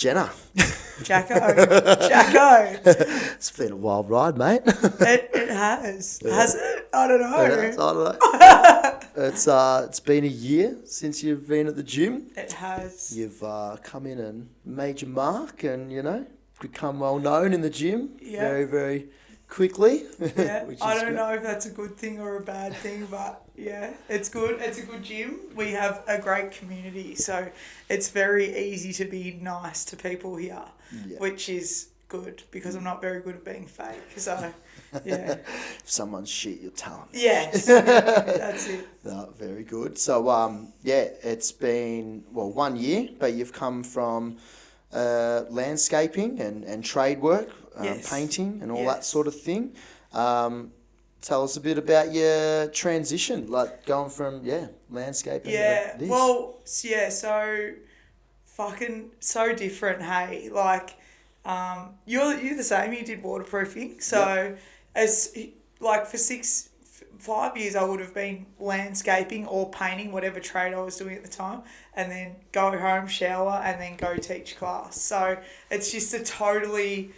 Jenna. Jacko. Jacko. It's been a wild ride, mate. It has. Has it? I don't know. It has, I don't know. It's been a year since you've been at the gym. It has. You've come in and made your mark and, become well known in the gym very, very quickly. Yeah, which is I don't good. know if that's a good thing or a bad thing, but yeah, it's good. It's a good gym. We have a great community, so it's very easy to be nice to people here, which is good because I'm not very good at being fake. So, yeah. If someone's shit, you'll tell them. Yes, that's it. No, very good. So, it's been, 1 year, but you've come from landscaping and trade work, painting and all that sort of thing. Tell us a bit about your transition, like going from, landscaping to this. Well, so fucking so different, hey? Like, you're the same, you did waterproofing. So, as like for 5 years I would have been landscaping or painting, whatever trade I was doing at the time, and then go home, shower, and then go teach class. So it's just a totally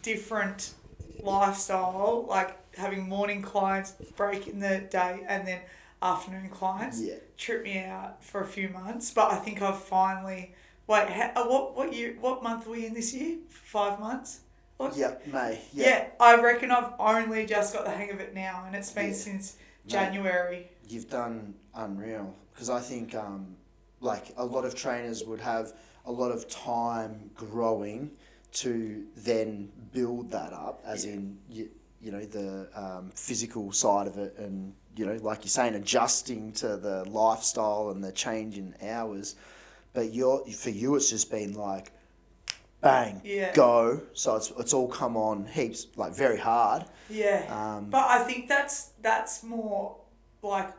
different lifestyle, like having morning clients, break in the day, and then afternoon clients. Trip me out for a few months, but I think I've finally... Wait, what month are we in this year? 5 months? May. Yeah, I reckon I've only just got the hang of it now, and it's been since January. You've done unreal, because I think a lot of trainers would have a lot of time growing to then build that up, as in the physical side of it, and like you're saying, adjusting to the lifestyle and the change in hours. But for you, it's just been like, bang, go. So it's all come on heaps, like very hard. Yeah. But I think that's more like,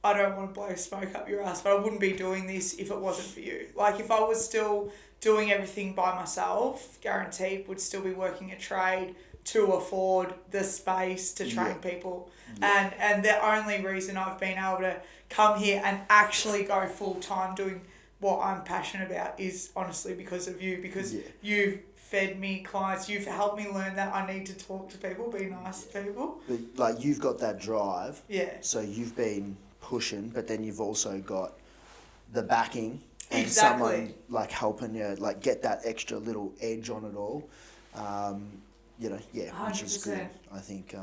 I don't want to blow smoke up your ass, but I wouldn't be doing this if it wasn't for you. Like if I was still doing everything by myself, guaranteed would still be working a trade to afford the space to train people. And the only reason I've been able to come here and actually go full time doing what I'm passionate about is honestly because of you, because you've fed me clients, you've helped me learn that I need to talk to people, be nice to people. But like you've got that drive. Yeah. So you've been pushing, but then you've also got the backing and Exactly. someone like helping you like get that extra little edge on it all. 100%. Which is good. I think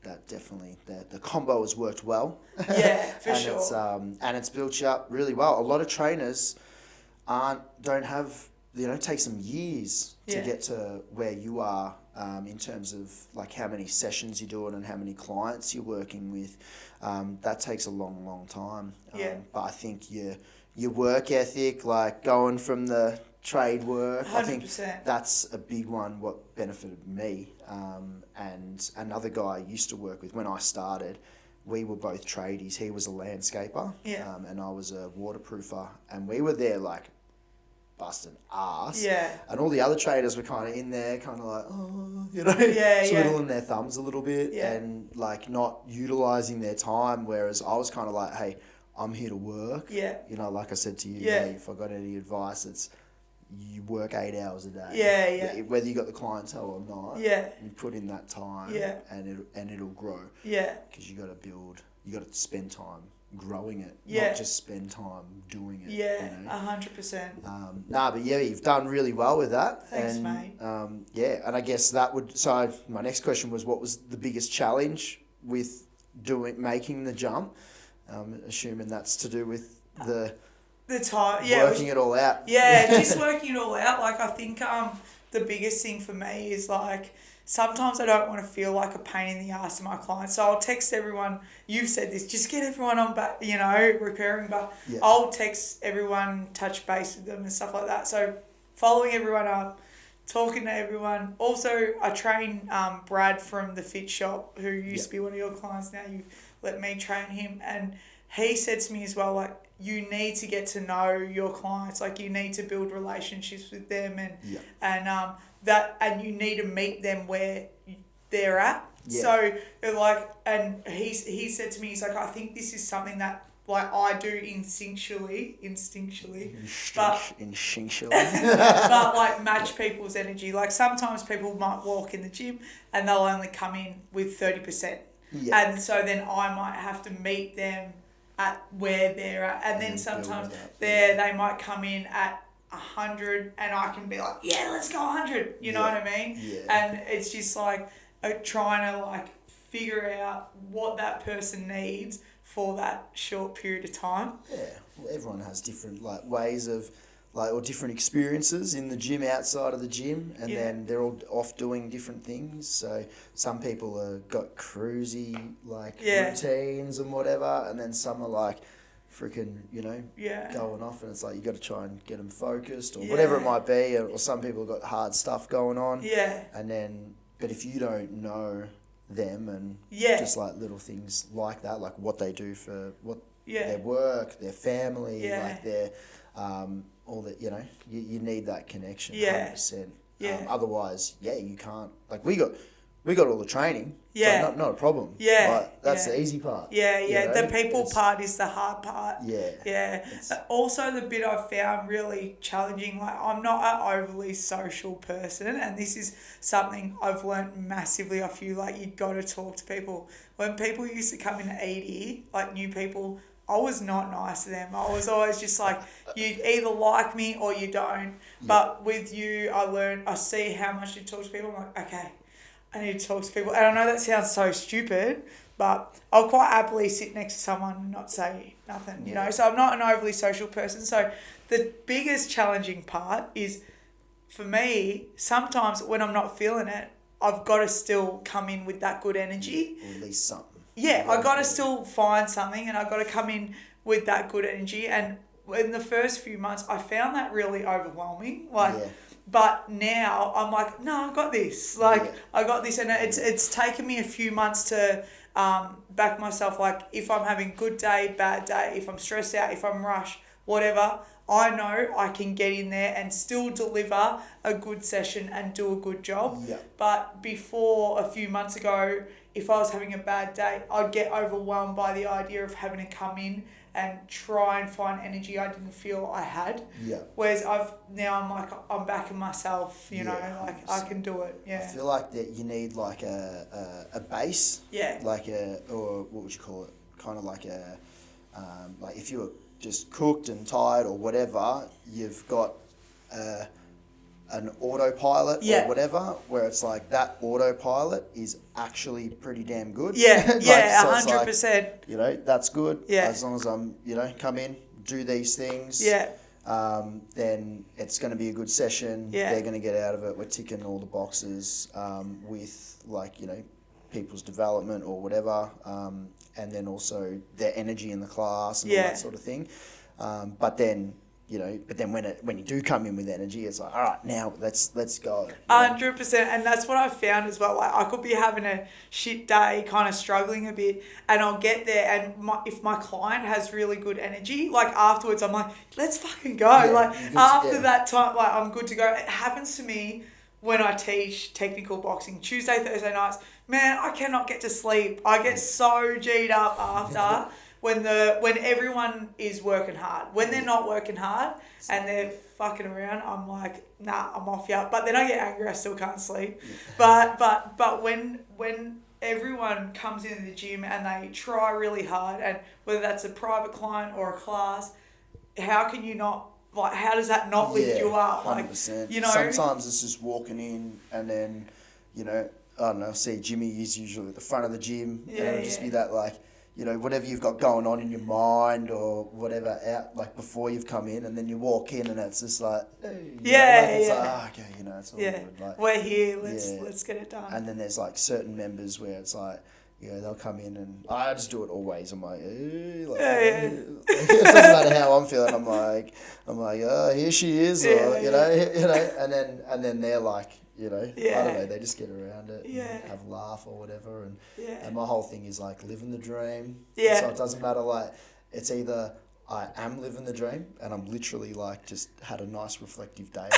that definitely the combo has worked well. Yeah, for and sure. It's built you up really well. A lot of trainers don't have, it takes them years to get to where you are in terms of like how many sessions you're doing and how many clients you're working with. That takes a long, long time. But I think your work ethic, like going from the trade work, 100%. I think that's a big one what benefited me. And another guy I used to work with when I started, we were both tradies. He was a landscaper and I was a waterproofer, and we were there like busting ass. Yeah. And all the other traders were kind of in there, kind of like, twiddling their thumbs a little bit and like not utilising their time, whereas I was kind of like, hey, I'm here to work. Yeah. Like I said to you, hey, if I got any advice, it's you work 8 hours a day. Yeah. Whether you got the clientele or not. Yeah. You put in that time. Yeah. And it'll grow. Yeah. Because you got to build. You got to spend time growing it. Yeah. Not just spend time doing it. Yeah. 100%. But you've done really well with that. Thanks, mate. mate. And I guess that would. So my next question was, what was the biggest challenge with making the jump? Assuming that's to do with the time, working it all out. Yeah, just working it all out. Like I think the biggest thing for me is like sometimes I don't want to feel like a pain in the ass to my clients. So I'll text everyone. You've said this. Just get everyone on back. Recurring. But I'll text everyone, touch base with them and stuff like that. So following everyone up, talking to everyone. Also, I train Brad from the Fit Shop, who used to be one of your clients. Now you've let me train him, and he said to me as well, like, you need to get to know your clients, like you need to build relationships with them, and you need to meet them where they're at. So like, and he said to me, he's like, I think this is something that like I do instinctually, but Instinctually. but like match people's energy. Like sometimes people might walk in the gym and they'll only come in with 30%. Yeah. And so then I might have to meet them at where they're at. And then sometimes they might come in at 100 and I can be like, yeah, let's go 100. You know what I mean? Yeah. And it's just like trying to like figure out what that person needs for that short period of time. Yeah, well, everyone has different like ways of like or different experiences in the gym, outside of the gym, and then they're all off doing different things. So some people have got cruisy like routines and whatever, and then some are like freaking, going off, and it's like you got to try and get them focused or whatever it might be, or some people have got hard stuff going on. Yeah. And then, but if you don't know them and just like little things like that, like what they do for their work, their family, like their all that, you need that connection 100%. Otherwise you can't, like we got all the training, so not a problem, but that's the easy part. The people part is the hard part. Also the bit I've found really challenging, like I'm not an overly social person, and this is something I've learnt massively off you, like you got to talk to people. When people used to come in to ED, like new people, I was not nice to them. I was always just like, you either like me or you don't. But with you, I see how much you talk to people. I'm like, okay, I need to talk to people. And I know that sounds so stupid, but I'll quite happily sit next to someone and not say nothing, So I'm not an overly social person. So the biggest challenging part is, for me, sometimes when I'm not feeling it, I've got to still come in with that good energy. Or at least something. Yeah, I got to still find something, and I got to come in with that good energy. And in the first few months, I found that really overwhelming. But now I'm like, no, I got this. I got this, and it's taken me a few months to back myself. Like if I'm having good day, bad day, if I'm stressed out, if I'm rushed, whatever, I know I can get in there and still deliver a good session and do a good job. Yeah. But before, a few months ago, if I was having a bad day, I'd get overwhelmed by the idea of having to come in and try and find energy I didn't feel I had. Yeah. Whereas I'm backing myself, like I can do it. Yeah. I feel like that you need like a base. Yeah. Like or what would you call it? Kind of like like if you were just cooked and tired or whatever, you've got an autopilot or whatever, where it's like that autopilot is actually pretty damn good. Yeah, like, 100%. Like, that's good. Yeah. As long as I'm, come in, do these things. Yeah. Then it's going to be a good session. Yeah. They're going to get out of it. We're ticking all the boxes with like, people's development or whatever. And then also their energy in the class and all that sort of thing. But then when you do come in with energy, it's like, all right, now let's go. 100%, and that's what I've found as well. Like I could be having a shit day, kind of struggling a bit, and I'll get there, and if my client has really good energy, like afterwards, I'm like, let's fucking go. That time, like I'm good to go. It happens to me when I teach technical boxing Tuesday, Thursday nights. Man, I cannot get to sleep. I get so G'd up after. When everyone is working hard. When they're not working hard and they're fucking around, I'm like, nah, I'm off ya. But then I get angry, I still can't sleep. But when everyone comes into the gym and they try really hard, and whether that's a private client or a class, how can you not, like, how does that not lift you up? 100%. Sometimes it's just walking in and then, I don't know, see Jimmy is usually at the front of the gym, and it'll just be that like, whatever you've got going on in your mind or whatever out, like before you've come in, and then you walk in and it's just like, hey, it's like, okay, it's all good. Like, we're here, let's get it done. And then there's like certain members where it's like, they'll come in and I just do it always. I'm like, it doesn't matter how I'm feeling. I'm like, oh, here she is, or and then they're like, I don't know, they just get around it and have a laugh or whatever. And my whole thing is like living the dream. Yeah. So it doesn't matter, like, it's either I am living the dream, and I'm literally like just had a nice reflective day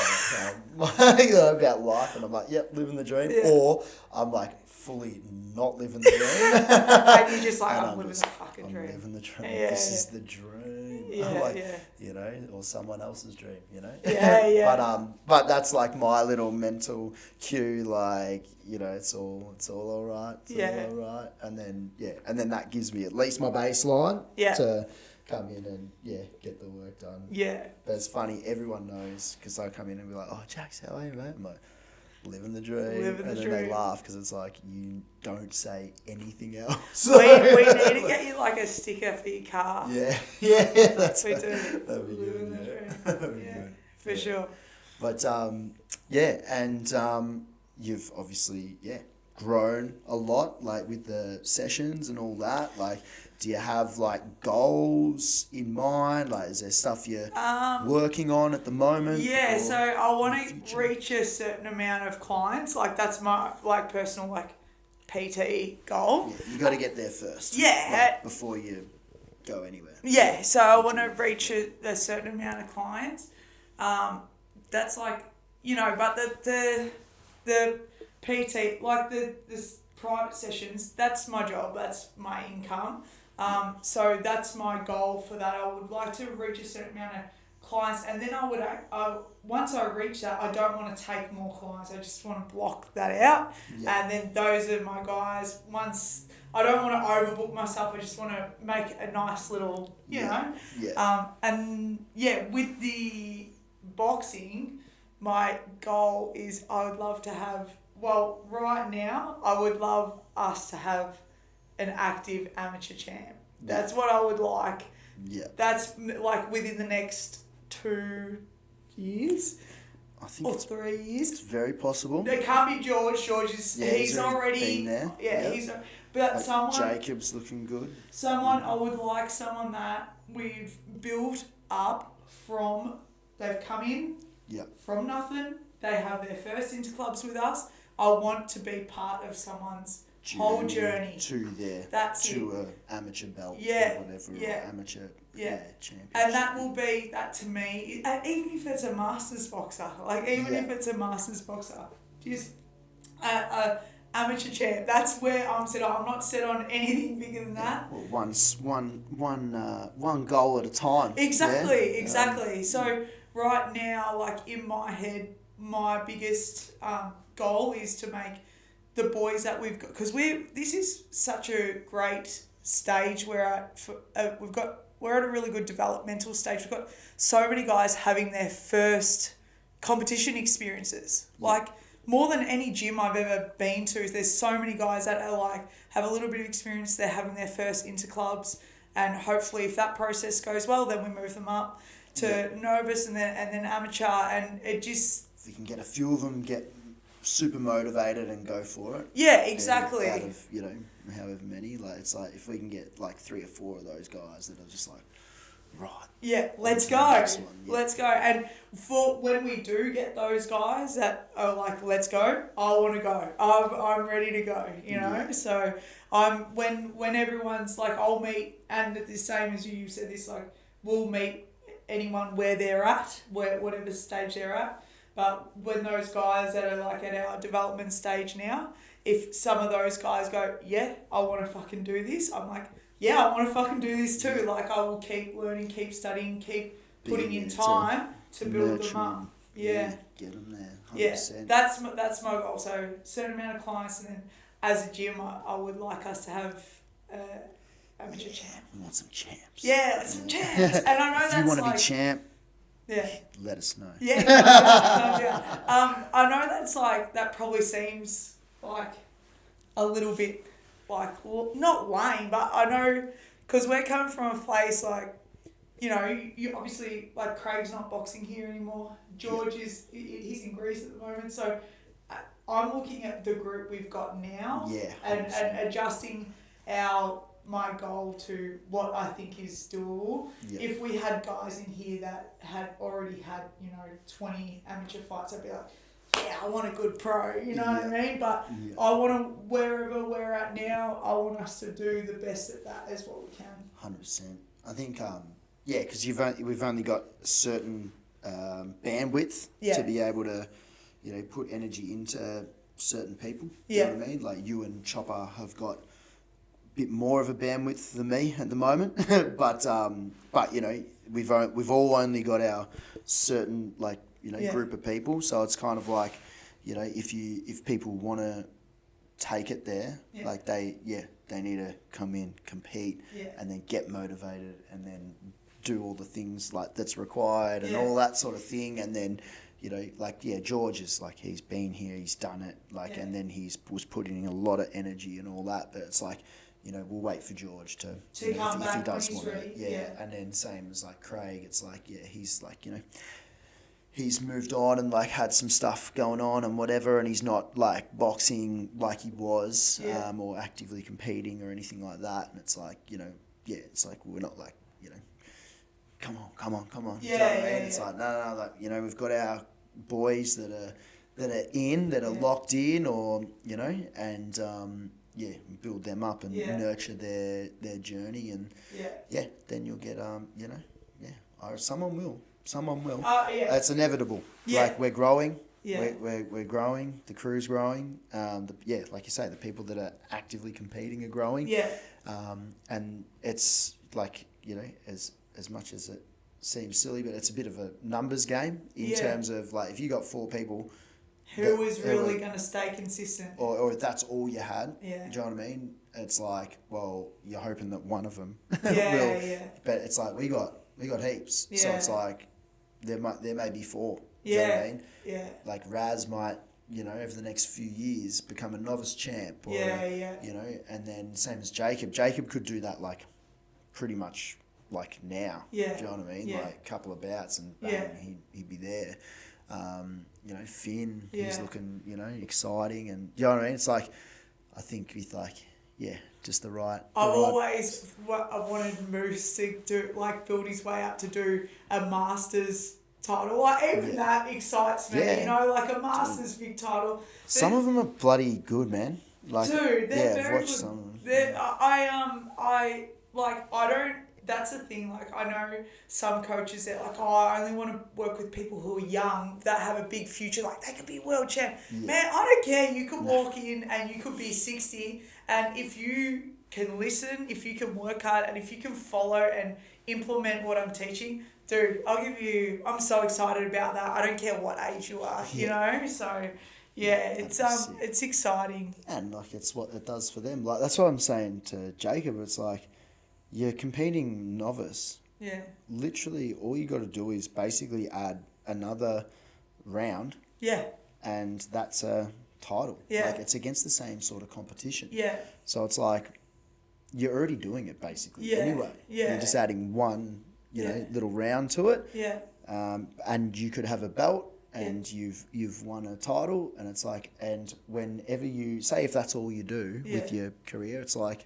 about life, and I'm like, yep, living the dream, or I'm like fully not living the dream, and you're just like, and I'm living the fucking dream. I'm living the dream. Yeah, this is the dream. Yeah, like, yeah. you know, or someone else's dream, you know. Yeah, yeah. But that's like my little mental cue, like, you know, it's all alright. It's all alright, and then that gives me at least my baseline. Yeah. To come in and get the work done. Yeah. But it's funny, everyone knows, because I come in and be like, oh, Jacks, how are you, mate? I'm like, living the dream. And then they laugh because it's like, you don't say anything else. We need to get you like a sticker for your car. Yeah, that's we do. That'd be Living the good. dream. Yeah, for sure. But you've obviously grown a lot, like with the sessions and all that. Like, do you have like goals in mind? Like, is there stuff you're working on at the moment? Yeah, so I want to reach a certain amount of clients. Like, that's my like personal like PT goal. Yeah, you got to get there first. Yeah. Like, before you go anywhere. Yeah, so I want to reach a certain amount of clients. That's like, you know, but the PT, like the private sessions, that's my job, that's my income. So that's my goal for that. I would like to reach a certain amount of clients, and then once I reach that, I don't want to take more clients. I just want to block that out. Yeah. And then those are my guys. Once I don't want to overbook myself, I just want to make a nice little, you know. Yeah. With the boxing, my goal is I would love to have, well, right now, I would love us to have an active amateur champ. That's what I would like. Yeah. That's like within the next 2 years. I think or 3 years. It's very possible. It can't be George. George is he's already been there. Yeah, he's but like someone Jacob's looking good. I would like someone that we've built up from. They've come in from nothing. They have their first interclubs with us. I want to be part of someone's whole journey to their an amateur belt, or whatever, or amateur championship. And that will be that to me. Even if it's a masters boxer, if it's a masters boxer, just amateur champ. That's where I'm set on. I'm not set on anything bigger than that. Well, one goal at a time. Exactly. So right now, like in my head, my biggest goal is to make the boys that we've got, because this is such a great stage we're at. We're at a really good developmental stage. We've got so many guys having their first competition experiences. Like, more than any gym I've ever been to, there's so many guys that are like have a little bit of experience. They're having their first interclubs, and hopefully, if that process goes well, then we move them up to novice and then amateur, and it just. If you can get a few of them get super motivated and go for it. Yeah, exactly. Out of, however many, like, it's like if we can get like 3 or 4 of those guys that are just like, right. Yeah, let's go. Let's go. And for when we do get those guys that are like, let's go, I want to go. I'm ready to go, you know? Yeah. So when everyone's like, I'll meet, and the same as you said this, like, we'll meet anyone where they're at, whatever stage they're at. But when those guys that are like at our development stage now, if some of those guys go, I want to fucking do this, I'm like, I want to fucking do this too. Like, I will keep learning, keep studying, keep putting in time to build them up. Yeah. Get them there. 100%. Yeah, that's my goal. So, certain amount of clients, and then as a gym, I would like us to have amateur champ. We want some champs. Yeah, some champs. And I know that's if you want to be champ, yeah. let us know. Yeah. I know that's like, that probably seems like a little bit like, not lame, but I know, because we're coming from a place like, you obviously, like, Craig's not boxing here anymore. George he's in Greece at the moment. So I'm looking at the group we've got now and adjusting my goal to what I think is doable. Yep. If we had guys in here that had already had, 20 amateur fights, I'd be like, I want a good pro, you know what I mean? But I want to, wherever we're at now, I want us to do the best at that as what we can. 100%. I think yeah, because we've only got a certain bandwidth Yeah. to be able to, put energy into certain people. Yeah. You know what I mean? Like you and Chopper have got a bit more of a bandwidth than me at the moment, but we've all only got our certain group of people, so it's kind of like, if people want to take it there, like they need to come in, compete, and then get motivated, and then do all the things like that's required and all that sort of thing, and then George is like, he's been here, he's done it, and then was putting in a lot of energy and all that, but it's like, we'll wait for George to come if back he does when he's want ready. it, and then same as like Craig, it's like he's like he's moved on and like had some stuff going on and whatever, and he's not like boxing like he was, or actively competing or anything like that, and it's like it's like we're not like come on. Do you know what I mean? It's like no, like we've got our boys that are locked in, or and build them up and nurture their journey, and then you'll get someone will. It's inevitable. Like we're growing. We're growing. The crew's growing. Like you say, the people that are actively competing are growing. And it's like as much as it seems silly, but it's a bit of a numbers game in terms of like if you got 4 people. Who is really going to stay consistent? Or if that's all you had, do you know what I mean? It's like, well, you're hoping that one of them will. But it's like we got heaps, so it's like there may be 4. Do you know what I mean? Like Raz might, over the next few years become a novice champ, or and then same as Jacob. Jacob could do that like pretty much like now. Do you know what I mean? Like a couple of bouts and bang, he'd be there. Finn, he's looking, exciting, and you know what I mean? It's like, I think with like, just the right. Always wanted Moose to build his way up to do a Masters title. Like even that excites me, like a Masters big title. Some of them are bloody good, man. Like, dude, they're very watched good. Some of them. I don't. That's the thing, like I know some coaches that like, I only want to work with people who are young that have a big future, like they could be world champ. Man, I don't care, you could walk in and you could be 60, and if you can listen, if you can work hard, and if you can follow and implement what I'm teaching, dude, I'm so excited about that. I don't care what age you are, so it's exciting. And like it's what it does for them. Like that's what I'm saying to Jacob, it's like, you're competing novice. Yeah. Literally, all you got to do is basically add another round. Yeah. And that's a title. Yeah. Like, it's against the same sort of competition. Yeah. So it's like, you're already doing it basically anyway. Yeah. You're just adding one, little round to it. Yeah. And you could have a belt, and you've won a title, and it's like, and whenever you, say if that's all you do with your career, it's like,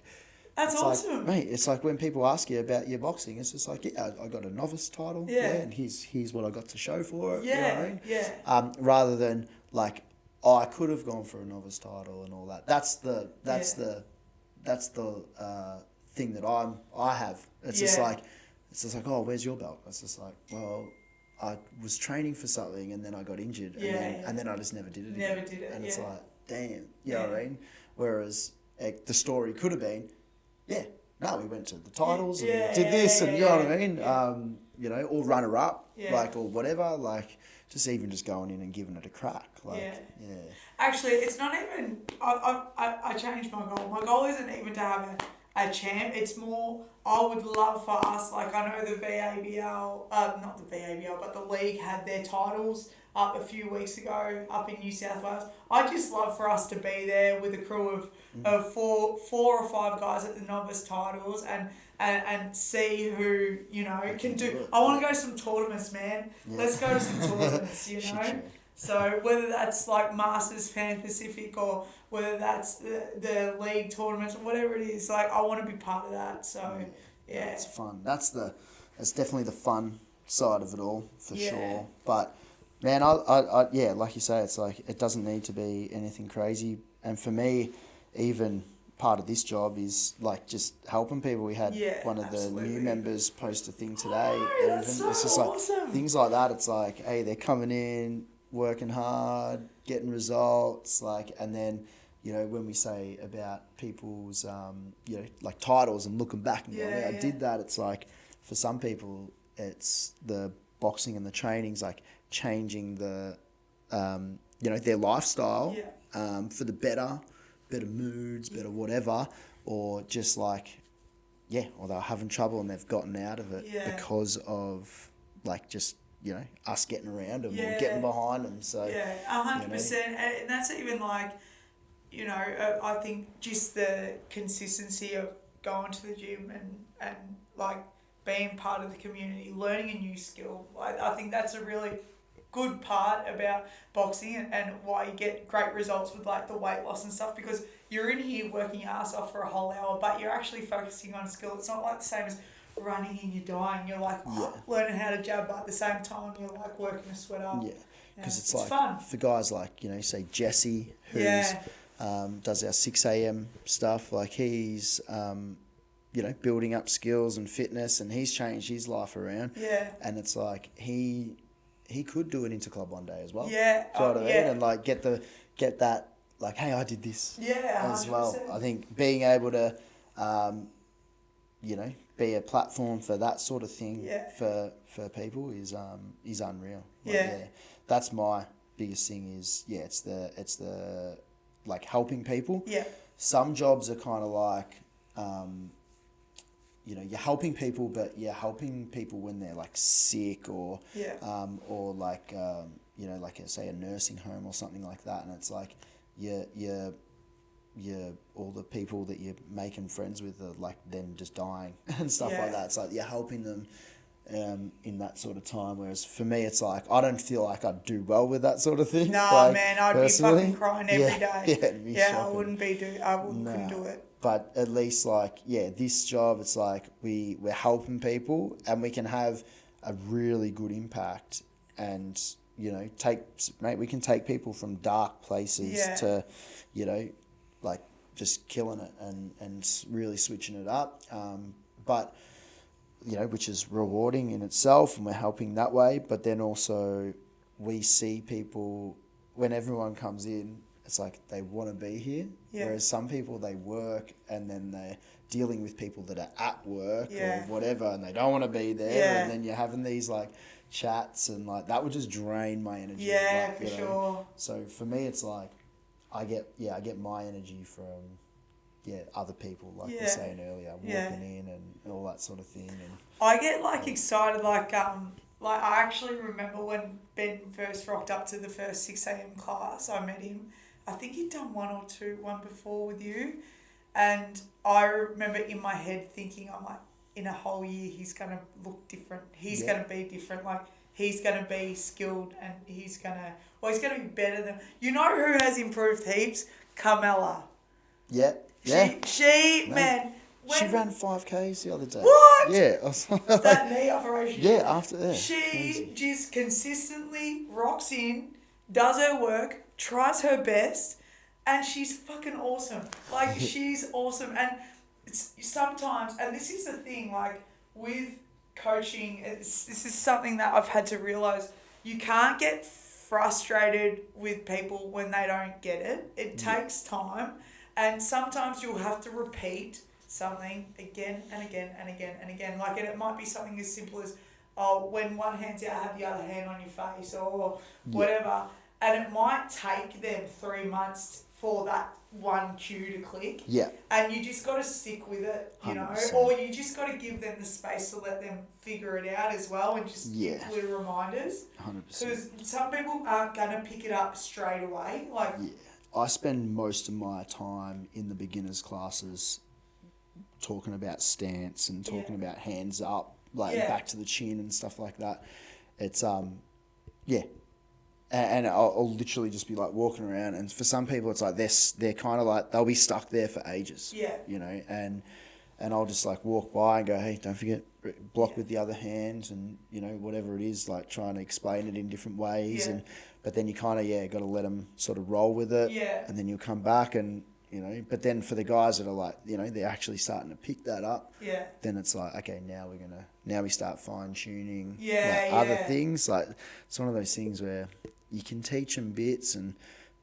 that's awesome. Like, mate, it's like when people ask you about your boxing, it's just like, I got a novice title, and here's what I got to show for it. You know what I mean? Rather than like, I could have gone for a novice title and all that. That's the thing that I have. It's just like, oh, where's your belt? It's just like, well, I was training for something and then I got injured, and then I just never did it again. Never did it. And it's like, damn, you know what I mean? Whereas the story could have been, we went to the titles and did this, and you know what I mean? Or runner up, or whatever, like just going in and giving it a crack. Actually, it's not even, I changed my goal. My goal isn't even to have a champ. It's more, I would love for us, like I know the VABL, not the VABL, but the league had their titles up a few weeks ago up in New South Wales. I'd just love for us to be there with a crew of four or five guys at the novice titles and see who, can do. I want to go to some tournaments, man. Let's go to some tournaments, Sure. So whether that's like Masters Pan Pacific or whether that's the league tournaments or whatever it is, like I want to be part of that. So it's fun. That's definitely the fun side of it all for sure. But man, I like you say, it's like it doesn't need to be anything crazy. And for me, even part of this job is like just helping people. We had one of the new members post a thing today. Oh, that's so it's just awesome. like things like that. It's like, hey, they're coming in, working hard, getting results, like, and then, you know, when we say about people's, you know, like titles and looking back and going, I did that. It's like, for some people, it's the boxing and the training's like changing the, you know, their lifestyle for the better moods, better whatever, or just like, or they're having trouble and they've gotten out of it because of like just, you know, us getting around them or getting behind them. So 100%, and that's even like, you know, I think just the consistency of going to the gym and like being part of the community, learning a new skill. I think that's a really good part about boxing and why you get great results with like the weight loss and stuff, because you're in here working your ass off for a whole hour, but you're actually focusing on a skill. It's not like the same as running and you're dying. You're like learning how to jab, but at the same time you're like working a sweat up. Because it's like fun for guys like, you know, say Jesse, who's does our 6 a.m. stuff. Like he's you know, building up skills and fitness, and he's changed his life around. And it's like he could do an interclub one day as well. Do you know what I mean? And like get that like, hey, I did this as 100%. well. I think being able to you know, be a platform for that sort of thing for people is unreal. Like, that's my biggest thing is it's the like helping people. Some jobs are kind of like you know, you're helping people, but you're helping people when they're like sick or like you know, like say a nursing home or something like that, and it's like you're all the people that you're making friends with are like then just dying and stuff like that. It's like you're helping them in that sort of time, whereas for me it's like I don't feel like I'd do well with that sort of thing. No, like, man, I'd personally. be fucking crying every day. It'd be shocking. Couldn't do it. But at least like this job, it's like we're helping people and we can have a really good impact, and you know we can take people from dark places to, you know, like just killing it and really switching it up, but you know, which is rewarding in itself, and we're helping that way. But then also we see people when everyone comes in, it's like they want to be here. Whereas some people, they work and then they're dealing with people that are at work or whatever, and they don't want to be there. And then you're having these like chats, and like that would just drain my energy. For sure. So for me, it's like I get my energy from other people, like we were saying earlier, walking in and all that sort of thing. And I get like excited, like I actually remember when Ben first rocked up to the first 6 a.m. class. I met him. I think he'd done one before with you, and I remember in my head thinking, I'm like, in a whole year he's gonna look different. He's gonna be different. Like he's gonna be skilled, and he's gonna be better than. You know who has improved heaps? Carmella. Man. She ran 5Ks the other day. What? Yeah. That knee operation. After that. She just consistently rocks in, does her work, tries her best, and she's fucking awesome. Like, she's awesome. And it's sometimes, and this is the thing, like, with coaching, this is something that I've had to realise, you can't get frustrated with people when they don't get it. It takes time. And sometimes you'll have to repeat something again and again and again and again. Like, and it might be something as simple as, when one hand's out, have the other hand on your face or whatever. And it might take them 3 months for that one cue to click. And you just got to stick with it, you 100%. Know, or you just got to give them the space to let them figure it out as well, and just give little reminders. 100%. Because some people aren't going to pick it up straight away. Like, I spend most of my time in the beginners classes talking about stance and talking about hands up, like back to the chin and stuff like that. It's and I'll literally just be like walking around, and for some people it's like they're kind of like they'll be stuck there for ages. You know, and I'll just like walk by and go, hey, don't forget, block with the other hand, and you know, whatever it is, like trying to explain it in different ways. And but then you kind of got to let them sort of roll with it, and then you'll come back, and you know. But then for the guys that are like, you know, they're actually starting to pick that up. Yeah. Then it's like, okay, now we start fine tuning other Yeah. things. Like it's one of those things where you can teach them bits and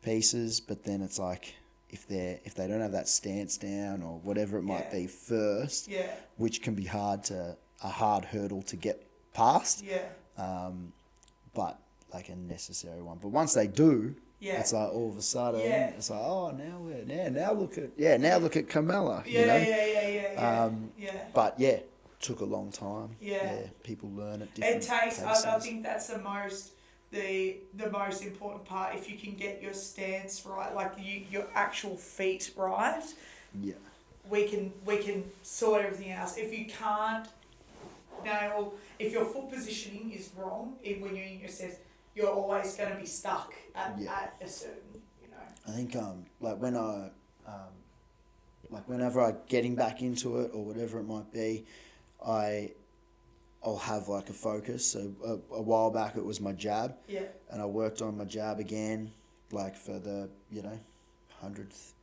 pieces, but then it's like if they don't have that stance down or whatever it might be first, which can be a hard hurdle to get past. Yeah. But like a necessary one. But once they do, it's like all of a sudden it's like, oh, now look at Carmella. But took a long time. People learn at different paces. I think that's the most important part. If you can get your stance right, like your actual feet right, we can sort everything else. If you can't nail, if your foot positioning is wrong when you're in your stance, you're always going to be stuck at a certain, you know. I think like when whenever I getting back into it or whatever it might be, I'll have like a focus. So a while back it was my jab. Yeah. And I worked on my jab again, like for the 100th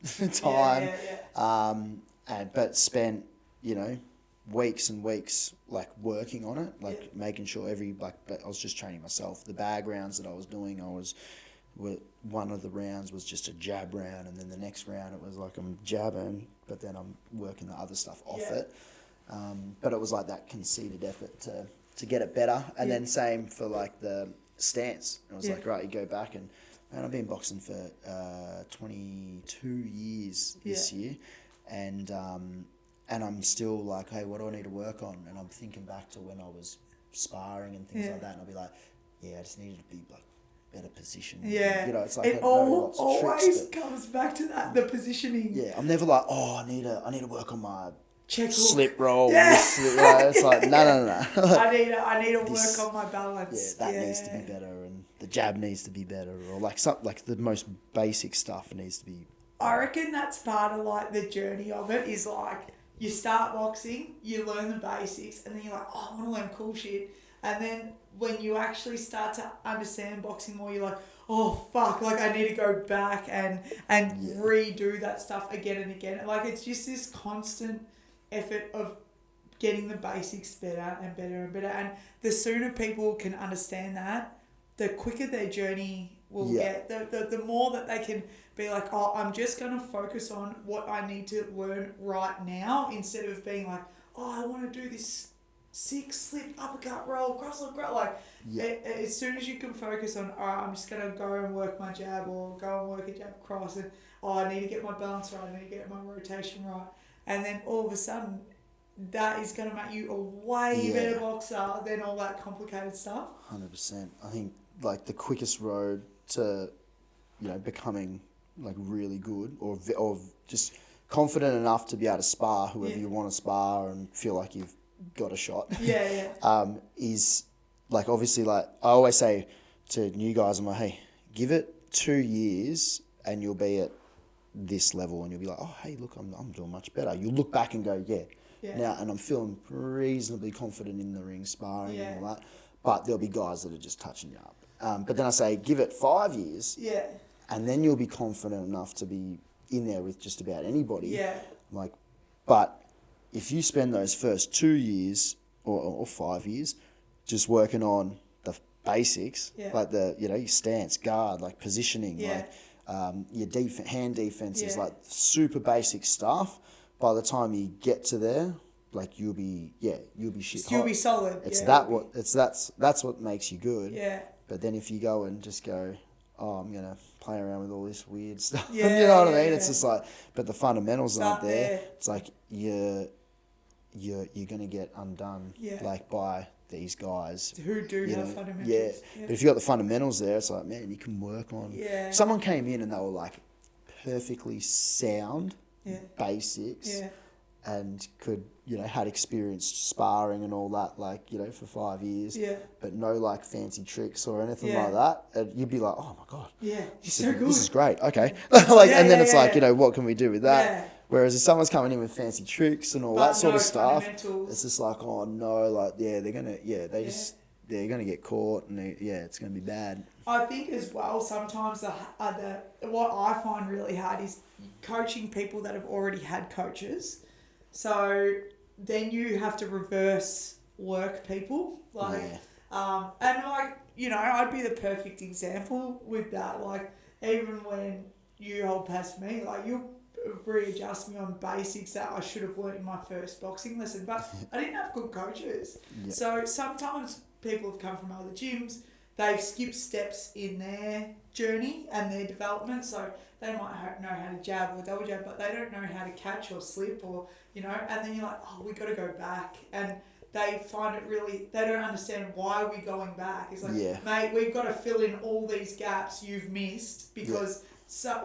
time. But spent weeks and weeks like working on it, like making sure I was just training myself. The bag rounds that I was doing, one of the rounds was just a jab round, and then the next round it was like I'm jabbing, but then I'm working the other stuff off it. But it was like that conceited effort to get it better. And then same for like the stance. It was like, right, you go back and, man, I've been boxing for 22 years this year. And I'm still like, hey, what do I need to work on? And I'm thinking back to when I was sparring and things like that. And I'll be like, I just needed to be like better positioned. Yeah. It's like it always comes back to that, the positioning. Yeah. I'm never like, I need to work on my slip hook. roll. Yeah. It's like, no. I need to work on my balance. Yeah, that needs to be better, and the jab needs to be better, or like something like the most basic stuff needs to be. I reckon that's part of like the journey of it is like you start boxing, you learn the basics, and then you're like, oh, I want to learn cool shit. And then when you actually start to understand boxing more, you're like, oh fuck, like I need to go back and redo that stuff again and again. Like it's just this constant effort of getting the basics better and better and better. And the sooner people can understand that, the quicker their journey will get. The more that they can be like, oh, I'm just going to focus on what I need to learn right now, instead of being like, oh, I want to do this sick slip, uppercut, roll, cross-look, roll. Like, as soon as you can focus on, all right, I'm just going to go and work my jab or go and work a jab cross, and I need to get my balance right, I need to get my rotation right. And then all of a sudden, that is going to make you a way better boxer than all that complicated stuff. 100%. I think like the quickest road to, becoming like really good or just confident enough to be able to spar whoever you want to spar and feel like you've got a shot. Is like, obviously, like I always say to new guys, I'm like, hey, give it 2 years and you'll be at this level, and you'll be like, oh, hey, look, I'm doing much better. You look back and go, now, and I'm feeling reasonably confident in the ring, sparring and all that. But there'll be guys that are just touching you up. But then I say, give it 5 years, and then you'll be confident enough to be in there with just about anybody. Like, but if you spend those first 2 years or 5 years just working on the basics, like your stance, guard, like positioning, like your hand defenses, like super basic stuff. By the time you get to there, like you'll be shit hot. You'll be solid. That's what makes you good. But then if you go and just go, oh, I'm gonna play around with all this weird stuff, you know what I mean? It's just like, but the fundamentals aren't there. It's like you're gonna get undone, like by these guys who do have fundamentals. But if you got the fundamentals there, it's like, man, you can work on. If someone came in and they were like perfectly sound basics and could had experience sparring and all that, like for 5 years, but no like fancy tricks or anything like that, and you'd be like, oh my god, he's so good, this is great, okay. And then it's like, what can we do with that? Whereas if someone's coming in with fancy tricks and all that sort of stuff, it's just like, oh no, like they're gonna get caught, and it's gonna be bad. I think as well, sometimes what I find really hard is coaching people that have already had coaches. So then you have to reverse work people. And I'd be the perfect example with that. Like, even when you hold pass for me, like, you'll readjust me on basics that I should have learned in my first boxing lesson. But I didn't have good coaches. Yeah. So sometimes people have come from other gyms, they've skipped steps in their journey and their development. So they might know how to jab or double jab, but they don't know how to catch or slip and then you're like, oh, we got to go back. And they find it really, they don't understand why we're going back. It's like, mate, we've got to fill in all these gaps you've missed because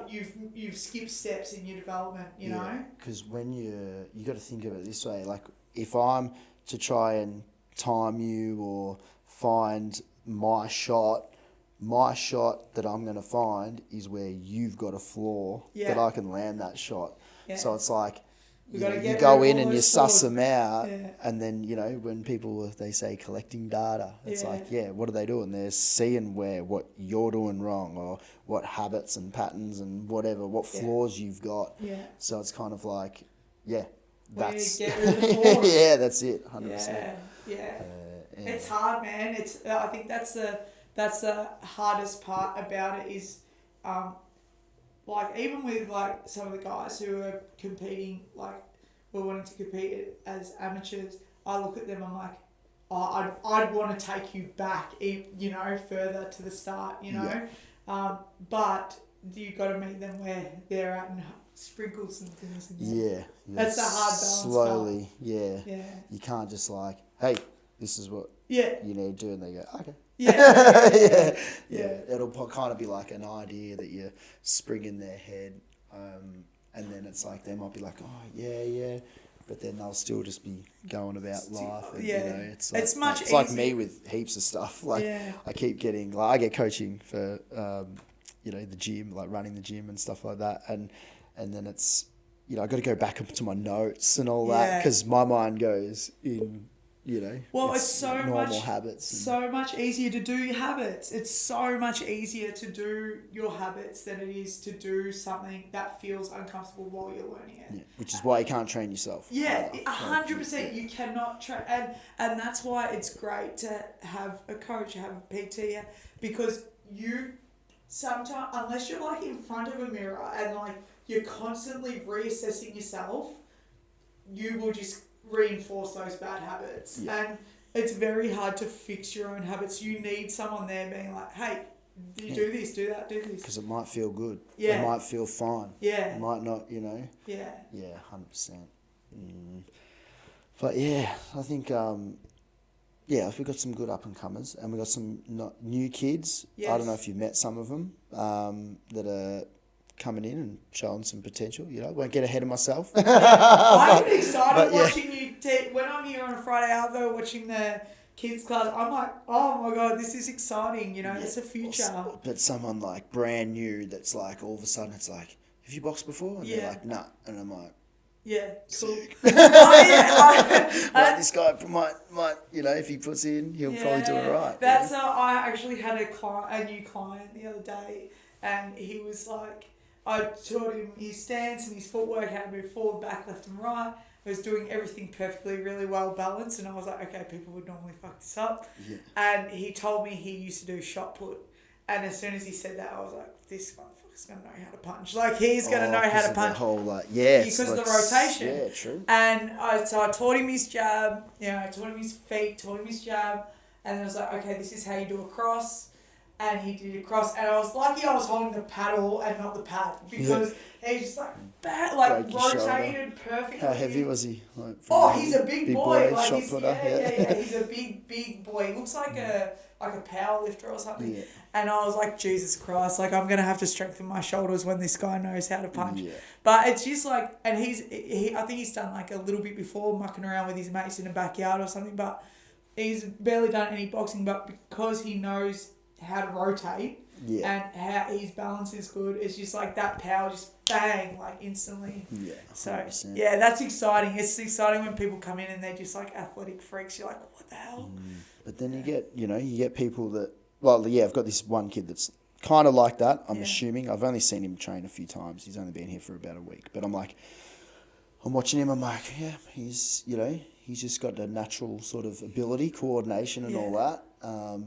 you've skipped steps in your development, you know? Because when you got to think of it this way, like, if I'm to try and time you or find my shot that I'm going to find is where you've got a flaw that I can land that shot. Yeah. So it's like, you go in and you suss them out, and then, when people, they say collecting data, it's like, what are they doing? They're seeing what you're doing wrong or what habits and patterns and whatever, what flaws you've got. Yeah. So it's kind of like, that's get rid of the flaws. yeah, that's it, 100%. Yeah. It's hard, man. I think that's the hardest part about it is, like, even with, like, some of the guys who are competing, like, we're wanting to compete as amateurs, I look at them, I'm like, oh, I'd want to take you back, further to the start, but you got to meet them where they're at and sprinkle some things in. That's a hard balance. Slowly, yeah. You can't just like, hey, this is what you need to do, and they go, okay. Yeah. It'll kind of be like an idea that you spring in their head, and then it's like they might be like, oh but then they'll still just be going about life. And, it's like, it's like me with heaps of stuff. Like I keep getting, like, I get coaching for the gym, like running the gym and stuff like that, and then it's I got to go back up to my notes and all that because my mind goes in. It's so normal habits. So much easier to do your habits. It's so much easier to do your habits than it is to do something that feels uncomfortable while you're learning it. Yeah, which is why you can't train yourself. 100%. You cannot train, and that's why it's great to have a coach, have a PT, because you sometimes, unless you're like in front of a mirror and like you're constantly reassessing yourself, you will just reinforce those bad habits. And it's very hard to fix your own habits. You need someone there being like, hey, do this, do that, do this. Because it might feel good. It might feel fine. It might not, Yeah, 100%. But I think, we've got some good up-and-comers and we've got some new kids. Yes. I don't know if you've met some of them that are coming in and showing some potential. Won't get ahead of myself. I'm excited watching you. When I'm here on a Friday after watching the kids class, I'm like, oh my God, this is exciting. It's a future. But someone like brand new that's like, all of a sudden it's like, have you boxed before? And they're like, nah. And I'm like, cool. This guy might, if he puts in, he'll probably do it right. That's I actually had a new client the other day, and he was like, I taught him his stance and his footwork, how to move forward, back, left and right. I was doing everything perfectly, really well balanced, and I was like, okay, people would normally fuck this up. Yeah. And he told me he used to do shot put, and as soon as he said that, I was like, this motherfucker's going to know how to punch. Like, he's going to know how to punch. The whole, because of the rotation. Yeah, true. And so I taught him his jab, I taught him his feet, taught him his jab, and I was like, okay, this is how you do a cross. And he did a cross, and I was lucky I was holding the paddle and not the pad, because he just rotated perfectly. How heavy was he? He's a big boy. He's a big boy. He looks like a power lifter or something. Yeah. And I was like, Jesus Christ, like, I'm gonna have to strengthen my shoulders when this guy knows how to punch. Yeah. But it's just like, and I think he's done like a little bit before, mucking around with his mates in the backyard or something, but he's barely done any boxing. But because he knows how to rotate and how his balance is good, it's just like that power just bang, like instantly. Yeah. 100%. So that's exciting. It's exciting when people come in and they're just like athletic freaks. You're like, what the hell? But then you get people that well, yeah, I've got this one kid that's kind of like that. I'm Yeah. assuming. I've only seen him train a few times. He's only been here for about a week. But I'm watching him. I'm like, yeah, he's just got a natural sort of ability, coordination, and all that.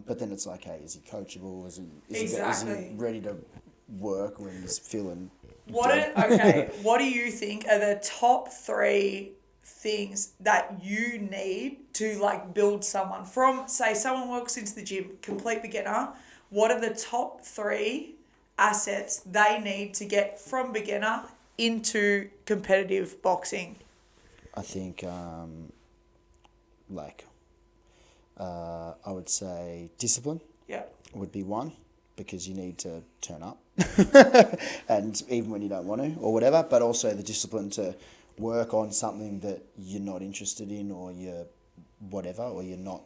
But then it's like, hey, is he coachable? Is he ready to work when he's feeling? What do you think are the top 3 things that you need to like build someone from, say someone walks into the gym, complete beginner? What are the top 3 assets they need to get from beginner into competitive boxing? I think, I would say discipline. Yeah. Would be one, because you need to turn up, and even when you don't want to or whatever. But also the discipline to work on something that you're not interested in, or you're whatever, or you're not.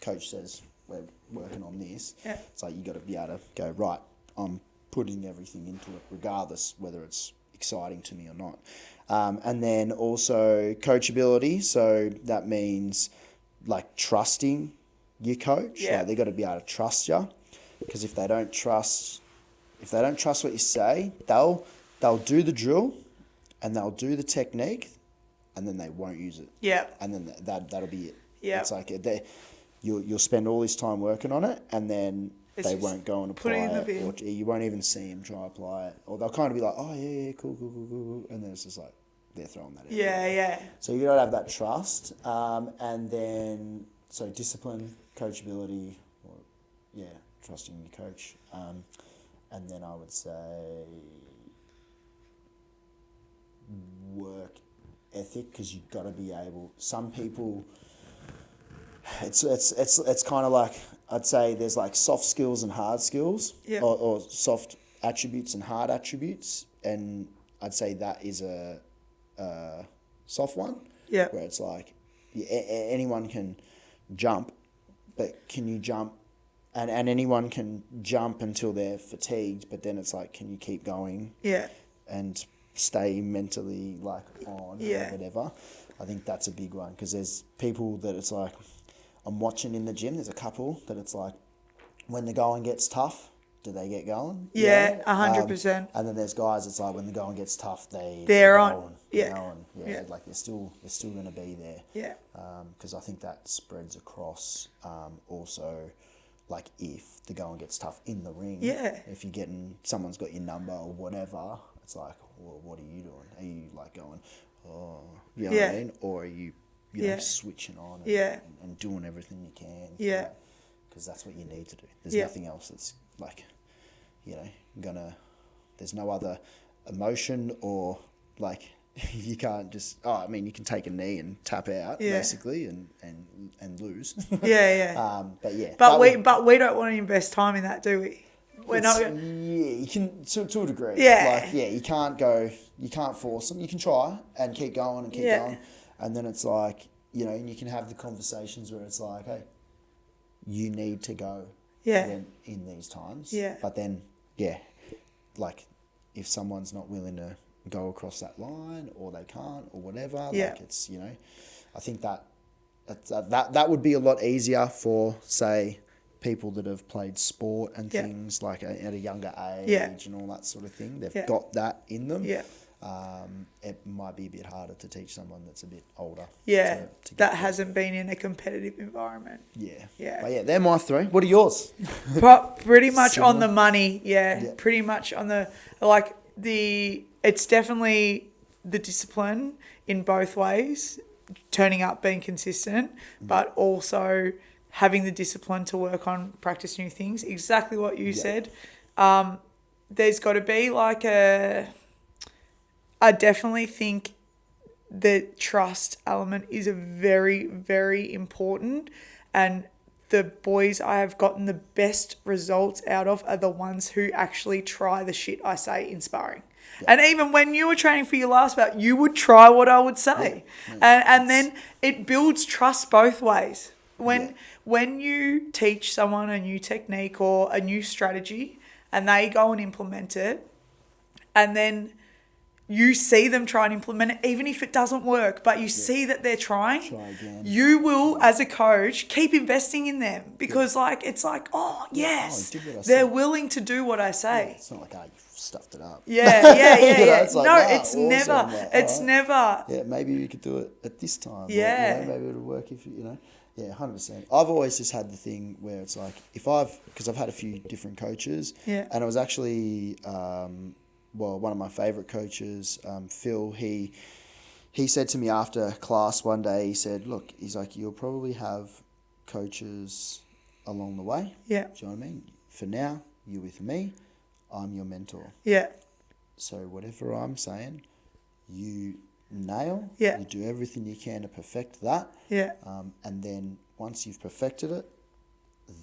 Coach says we're working on this. Yeah. It's like you got to be able to go, right, I'm putting everything into it, regardless whether it's exciting to me or not. And then also coachability. So that means like trusting your coach. Yeah. Like they got to be able to trust you, because if they don't trust what you say, they'll do the drill and they'll do the technique, and then they won't use it. Yeah. And then that'll be it. Yeah. It's like you'll spend all this time working on it, and then they won't go and apply it, or you won't even see them try to apply it, or they'll kind of be like, oh yeah, cool, and then it's just like they're throwing that out. Yeah. So you gotta have that trust, and then so discipline, coachability, trusting your coach, and then I would say work ethic, because you've got to be able. Some people, it's kind of like, I'd say there's like soft skills and hard skills, or soft attributes and hard attributes, and I'd say that is a soft one. Yeah. Where it's like anyone can jump, but can you jump? And anyone can jump until they're fatigued, but then it's like, can you keep going? Yeah. And stay mentally like on or whatever. I think that's a big one, because there's people that it's like, I'm watching in the gym, there's a couple that it's like, when the going gets tough, do they get going? Yeah, 100%. And then there's guys, it's like when the going gets tough, they're on. Going, Yeah. Like they're still going to be there. Yeah. Because I think that spreads across. Also, like if the going gets tough in the ring. Yeah. If you're getting, someone's got your number or whatever, it's like, well, what are you doing? Are you like going, oh, you know what I mean? Or are you know, switching on and doing everything you can? Yeah. Because that's what you need to do. There's nothing else that's like, there's no other emotion, or like, you can't just, you can take a knee and tap out basically and lose. But yeah. But we don't want to invest time in that, do we? We're not. Yeah, you can to a degree. Yeah. You can't force them. You can try and keep going and keep going. And then it's like, and you can have the conversations where it's like, hey, you need to go in these times. Yeah. But then, like if someone's not willing to go across that line, or they can't, or whatever, like it's, I think that would be a lot easier for, say, people that have played sport and things like at a younger age and all that sort of thing. They've got that in them. Yeah. It might be a bit harder to teach someone that's a bit older. Yeah. That hasn't been in a competitive environment. Yeah. Yeah. But they're my 3. What are yours? Pretty much on the money. Yeah. Pretty much on the, it's definitely the discipline in both ways, turning up, being consistent, but also having the discipline to work on, practice new things. Exactly what you said. There's got to be like I definitely think the trust element is a very, very important, and the boys I have gotten the best results out of are the ones who actually try the shit I say in sparring. And even when you were training for your last bout, you would try what I would say. And then it builds trust both ways. When you teach someone a new technique or a new strategy and they go and implement it, and then you see them try and implement it, even if it doesn't work, but you see that they're trying, Try again. you will, as a coach, keep investing in them because, like, it's like, oh, yes, did what I they're said. willing to do what I say. It's not like, you stuffed it up. Yeah. You know, it's like, No, nah, it's awesome. never, Like, it's alright. never. Yeah, maybe we could do it at this time. Yeah. Or, you know, maybe it'll work if, you know. Yeah, 100%. I've always just had the thing where it's like, because I've had a few different coaches. Yeah. And it was actually, one of my favourite coaches, Phil, he said to me after class one day, he said, look, he's like, you'll probably have coaches along the way. Yeah. Do you know what I mean? For now, you're with me. I'm your mentor. Yeah. So whatever I'm saying, you nail. Yeah. You do everything you can to perfect that. Yeah. And then once you've perfected it,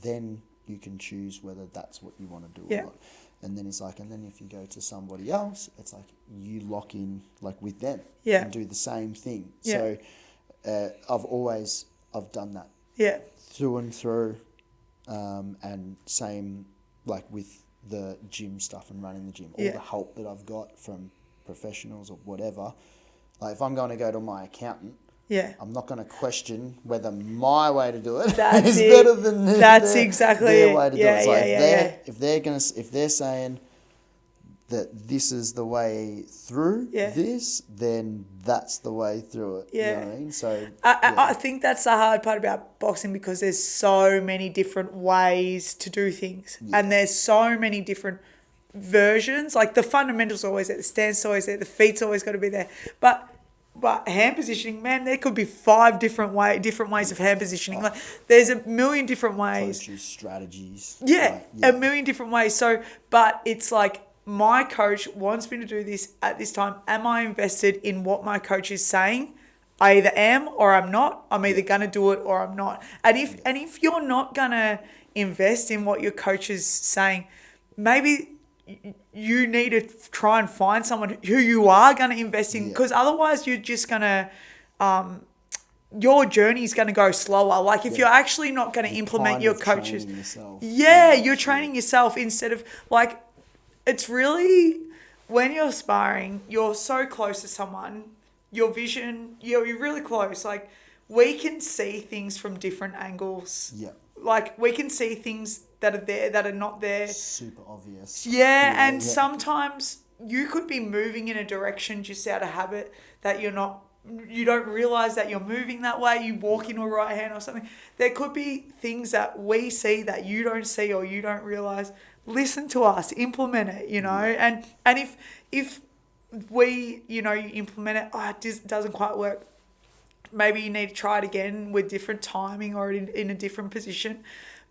then you can choose whether that's what you want to do Yeah. or not. And then it's like, and then if you go to somebody else, it's like you lock in like with them Yeah. and do the same thing. Yeah. So I've done that Yeah. through and through, and same like with the gym stuff and running the gym, all Yeah. the help that I've got from professionals or whatever. Like if I'm going to go to my accountant, Yeah. I'm not going to question whether my way to do it That's is it. better than That's exactly their it. way to do Yeah, it. It's like yeah, if they're saying that this is the way through Yeah. this, then that's the way through it. Yeah. You know what I mean? So I think that's the hard part about boxing because there's so many different ways to do things. Yeah. And there's so many different versions. Like the fundamentals are always there, the stance always there, the feet's always got to be there. But hand positioning, man, there could be 5 different ways of hand positioning. Like there's a million different ways. coaches, strategies. Yeah, like, a million different ways. So, but it's like my coach wants me to do this at this time. Am I invested in what my coach is saying? I either am or I'm not. I'm either going to do it or I'm not. And if you're not going to invest in what your coach is saying, maybe you need to try and find someone who you are going to invest in because otherwise you're just going to your journey is going to go slower. Like if you're actually not going to implement kind your of coaches. training yourself. Yeah, you're training yourself instead of like, it's really, when you're sparring, you're so close to someone, your vision, you're really close. Like we can see things from different angles. Yeah. Like we can see things that are there, that are not there. Super obvious. Yeah, and sometimes you could be moving in a direction just out of habit that you don't realize that you're moving that way. You walk into a right hand or something. There could be things that we see that you don't see or you don't realize. Listen to us, implement it, you know. And if we, you know, you implement it, it doesn't quite work. Maybe you need to try it again with different timing or in a different position.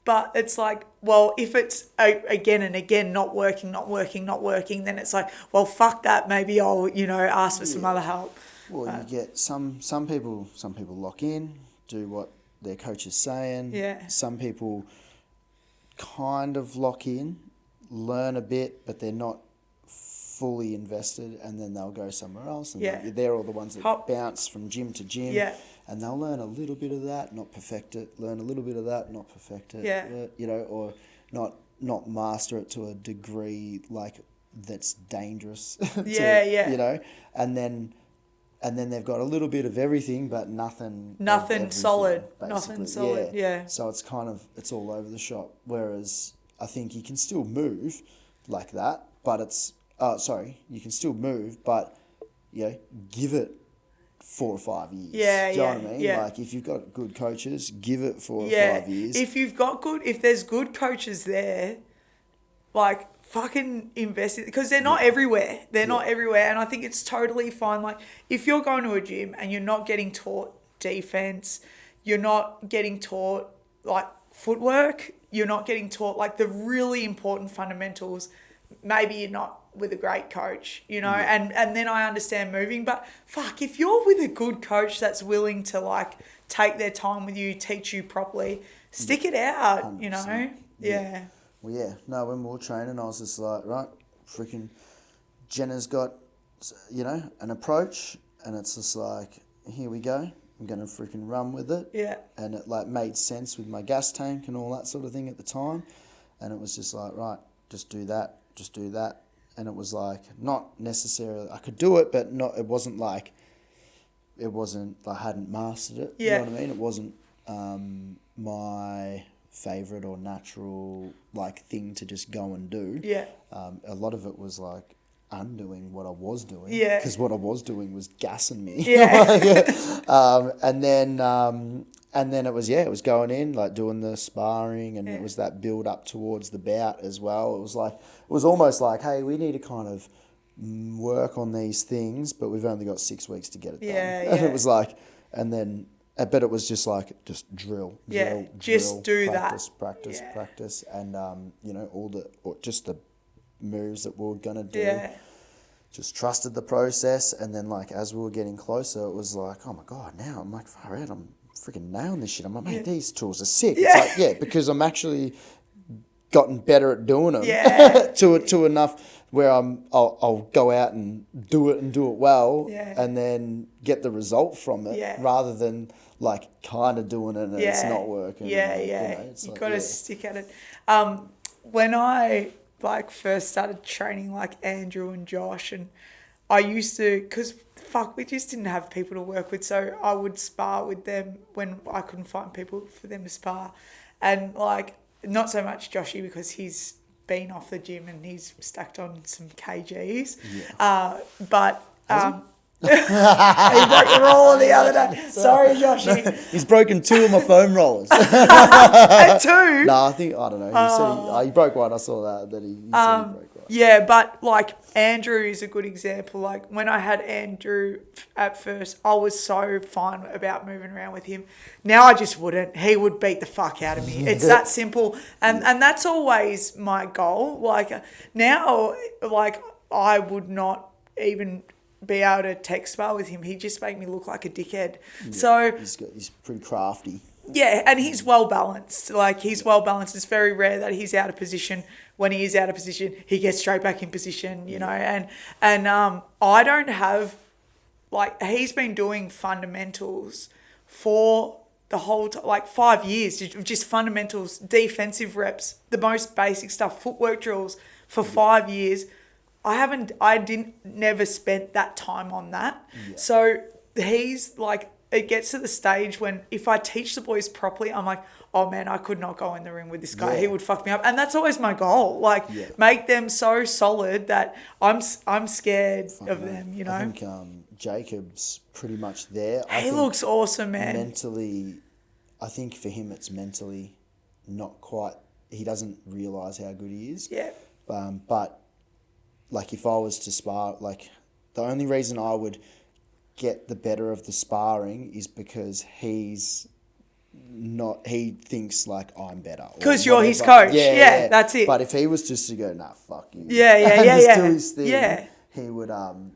But it's like, well, if it's again and again not working, then it's like, well, fuck that. Maybe I'll, you know, ask for some other help. Well, you get some people lock in, do what their coach is saying. Yeah. Some people kind of lock in, learn a bit, but they're not fully invested, and then they'll go somewhere else. And they're all the ones that bounce from gym to gym. Yeah. And they'll learn a little bit of that, not perfect it. Learn a little bit of that, not perfect it. Yeah. You know, or not master it to a degree like that's dangerous. Yeah. You know, and then they've got a little bit of everything, but nothing solid. basically. Nothing solid. Yeah. So it's it's all over the shop. Whereas I think you can still move like that, but you can still move, but give it 4 or 5 years. Yeah, Do you know what I mean? yeah. Like if you've got good coaches, give it 4 or 5 years. If there's good coaches there, like fucking invest in, because they're not everywhere. They're not everywhere. And I think it's totally fine. Like if you're going to a gym and you're not getting taught defense, you're not getting taught like footwork, you're not getting taught like the really important fundamentals, maybe you're not with a great coach, you know, and then I understand moving, but fuck, if you're with a good coach that's willing to like take their time with you, teach you properly, stick it out, 100%. you know? Yeah. Well, yeah. No, when we were training, I was just like, right, freaking Jenna's got, an approach, and it's just like, here we go. I'm going to freaking run with it. Yeah. And it like made sense with my gas tank and all that sort of thing at the time. And it was just like, right, just do that. and it was like not necessarily I could do it, but it wasn't like I hadn't mastered it. Yeah. You know what I mean? It wasn't my favorite or natural like thing to just go and do. Yeah. A lot of it was like undoing what I was doing. Yeah. Because what I was doing was gassing me. Yeah. And then it was going in, like doing the sparring, and Yeah. it was that build up towards the bout as well. It was almost like, hey, we need to kind of work on these things, but we've only got 6 weeks to get it done. Yeah, And yeah. it was like, and then, but it was just like, just drill, just do practice, that. practice, Yeah. practice, and just the moves that we were gonna do. Yeah. Just trusted the process, and then like as we were getting closer, it was like, oh my god, now I'm like far out, I'm freaking nailing this shit. I'm like, mate, these tools are sick. Yeah. It's like, because I'm actually gotten better at doing them. Yeah. to enough where I'll go out and do it well, Yeah. and then get the result from it, Yeah. rather than like kind of doing it and it's not working. Yeah, and, yeah. it's You like, got to stick at it. When I like first started training like Andrew and Josh, and I used to, because we just didn't have people to work with, so I would spar with them when I couldn't find people for them to spar. And like, not so much Joshy because he's been off the gym and he's stacked on some kgs. Yeah. But he broke the roller the other day. Sorry, Joshy. He's broken 2 of my foam rollers. And 2. No, I don't know. He said he broke one. I saw that he said he broke one. Yeah, but like Andrew is a good example. Like when I had Andrew at first, I was so fine about moving around with him. Now I just wouldn't. He would beat the fuck out of me. It's that simple. And that's always my goal. Like now, like I would not even be able to tech spar with him. He'd just make me look like a dickhead. Yeah, So he's pretty crafty. yeah, and he's well balanced. Like he's well balanced. It's very rare that he's out of position. When he is out of position, he gets straight back in position, you know. And I don't have, like, he's been doing fundamentals for the whole like 5 years, just fundamentals, defensive reps, the most basic stuff, footwork drills for 5 years. Never spent that time on that. Yeah. So he's like, it gets to the stage when if I teach the boys properly, I'm like, oh man, I could not go in the ring with this guy. Yeah. He would fuck me up. And that's always my goal. Like make them so solid that I'm scared of them, you know? I think Jacob's pretty much there. He looks awesome, man. Mentally, I think for him it's mentally not quite, he doesn't realise how good he is. Yeah. But like if I was to spar, like the only reason I would get the better of the sparring is because he thinks like I'm better. Because you're his coach. Yeah, that's it. But if he was just to go, nah, fuck you. Yeah. Do his thing, he would, 100%.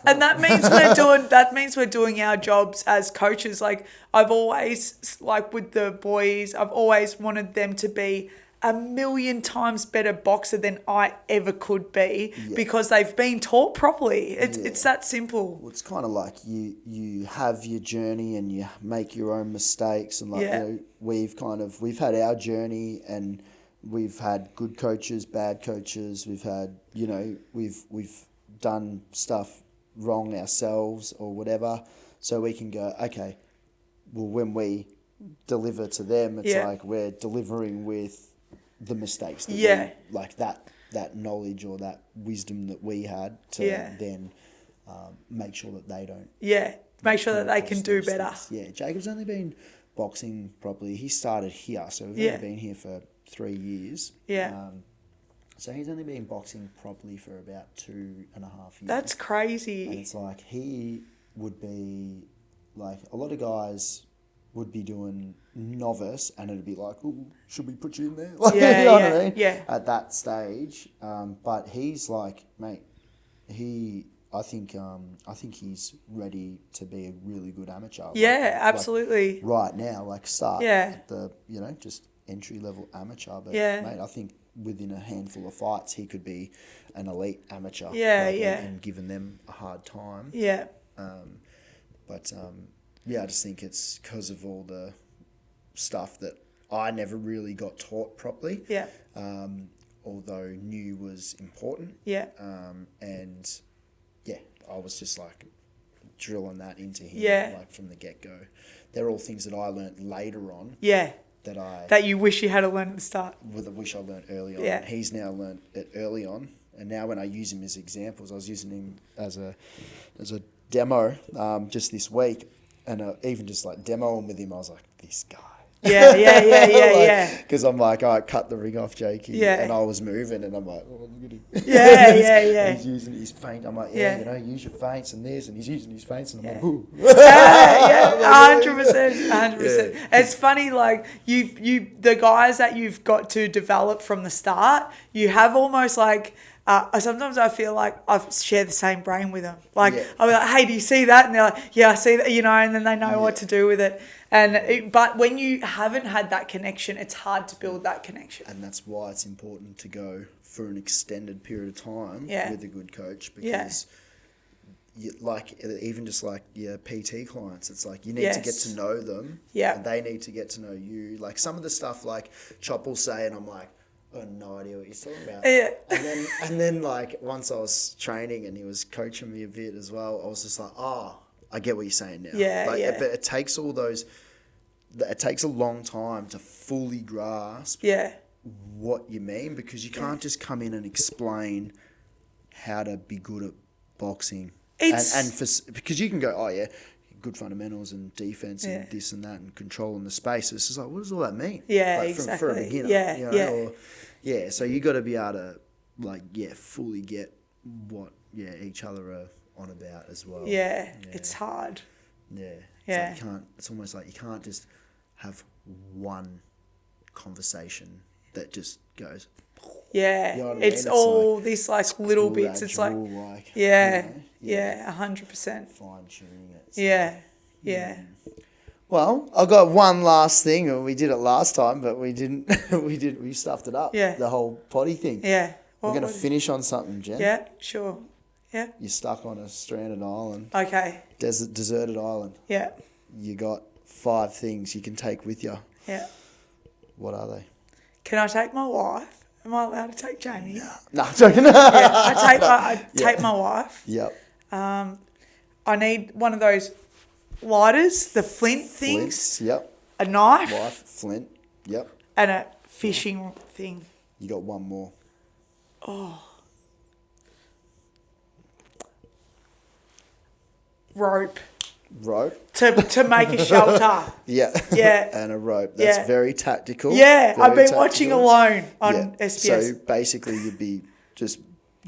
And that means we're doing our jobs as coaches. Like I've always, like with the boys, I've always wanted them to be a million times better boxer than I ever could be because they've been taught properly. It's that simple. Well, it's kind of like you have your journey and you make your own mistakes, and like you know, we've had our journey and we've had good coaches, bad coaches. We've had, you know, we've done stuff wrong ourselves or whatever, so we can go, okay, well when we deliver to them, it's like we're delivering with the mistakes that we, like that knowledge or that wisdom that we had to then make sure that they don't. Yeah, make sure that they can do better. Things. Yeah, Jacob's only been boxing probably, he started here, so we've only been here for 3 years. Yeah. So he's only been boxing probably for about 2.5 years. That's crazy. And it's like he would be, like a lot of guys would be doing novice and it'd be like, oh, should we put you in there? Like, you know what I mean? Yeah. At that stage. But he's like, mate, I think he's ready to be a really good amateur. Yeah, absolutely. Like right now, like start at the, you know, just entry level amateur. But mate, I think within a handful of fights he could be an elite amateur. And giving them a hard time. Yeah. I just think it's because of all the stuff that I never really got taught properly. Yeah. although knew was important. Yeah. And yeah, I was just like drilling that into him, Yeah. like from the get go. They're all things that I learnt later on. Yeah. That you wish you had learned at the start. I wish I learnt early on. Yeah. He's now learnt it early on, and now when I use him as examples, I was using him as a demo just this week, and even just like demoing with him, I was like, this guy. Yeah. Because I'm like, all right, cut the ring off, Jakey. Yeah. And I was moving, and I'm like, oh, look at him. Yeah. He's using his feint. I'm like, use your feints and this, and he's using his feints, and I'm like, ooh. 100%. It's funny, like you the guys that you've got to develop from the start, you have almost like. Sometimes I feel like I share the same brain with them. Like, I'll be like, hey, do you see that? And they're like, yeah, I see that, and then they know what to do with it. But when you haven't had that connection, it's hard to build that connection. And that's why it's important to go for an extended period of time with a good coach, because even just like your PT clients, it's like you need to get to know them and they need to get to know you. Like some of the stuff like Chop will say, and I'm like, I have no idea what you're talking about. Yeah. And then like once I was training and he was coaching me a bit as well, I was just like, oh, I get what you're saying now. But it takes it takes a long time to fully grasp what you mean, because you can't just come in and explain how to be good at boxing. Because you can go, oh yeah, good fundamentals and defense and this and that and controlling the space. It's just like, what does all that mean? Exactly. For a beginner. So you got to be able to fully get what each other are on about as well. It's hard. It's almost like you can't just have one conconversation that just goes. Yeah, you know what I mean? it's all like this like little bits. It's like 100%. Fine tuning it. So. Yeah. Well, I got one last thing, and we did it last time, but we didn't. We stuffed it up. Yeah. The whole potty thing. Yeah. We're gonna finish on something, Jen. Yeah. Sure. Yeah. You're stuck on a stranded island. Okay. Deserted island. Yeah. You got 5 things you can take with you. Yeah. What are they? Can I take my wife? Am I allowed to take Jamie? No, I'm joking. I take my wife. Yep. I need one of those lighters, the flint things. Flints, yep. A knife. Flint, yep. And a fishing thing. You got one more. Oh. Rope. To make a shelter. Yeah. And a rope. That's very tactical. Yeah, I've been watching Alone on SBS. So basically you'd be just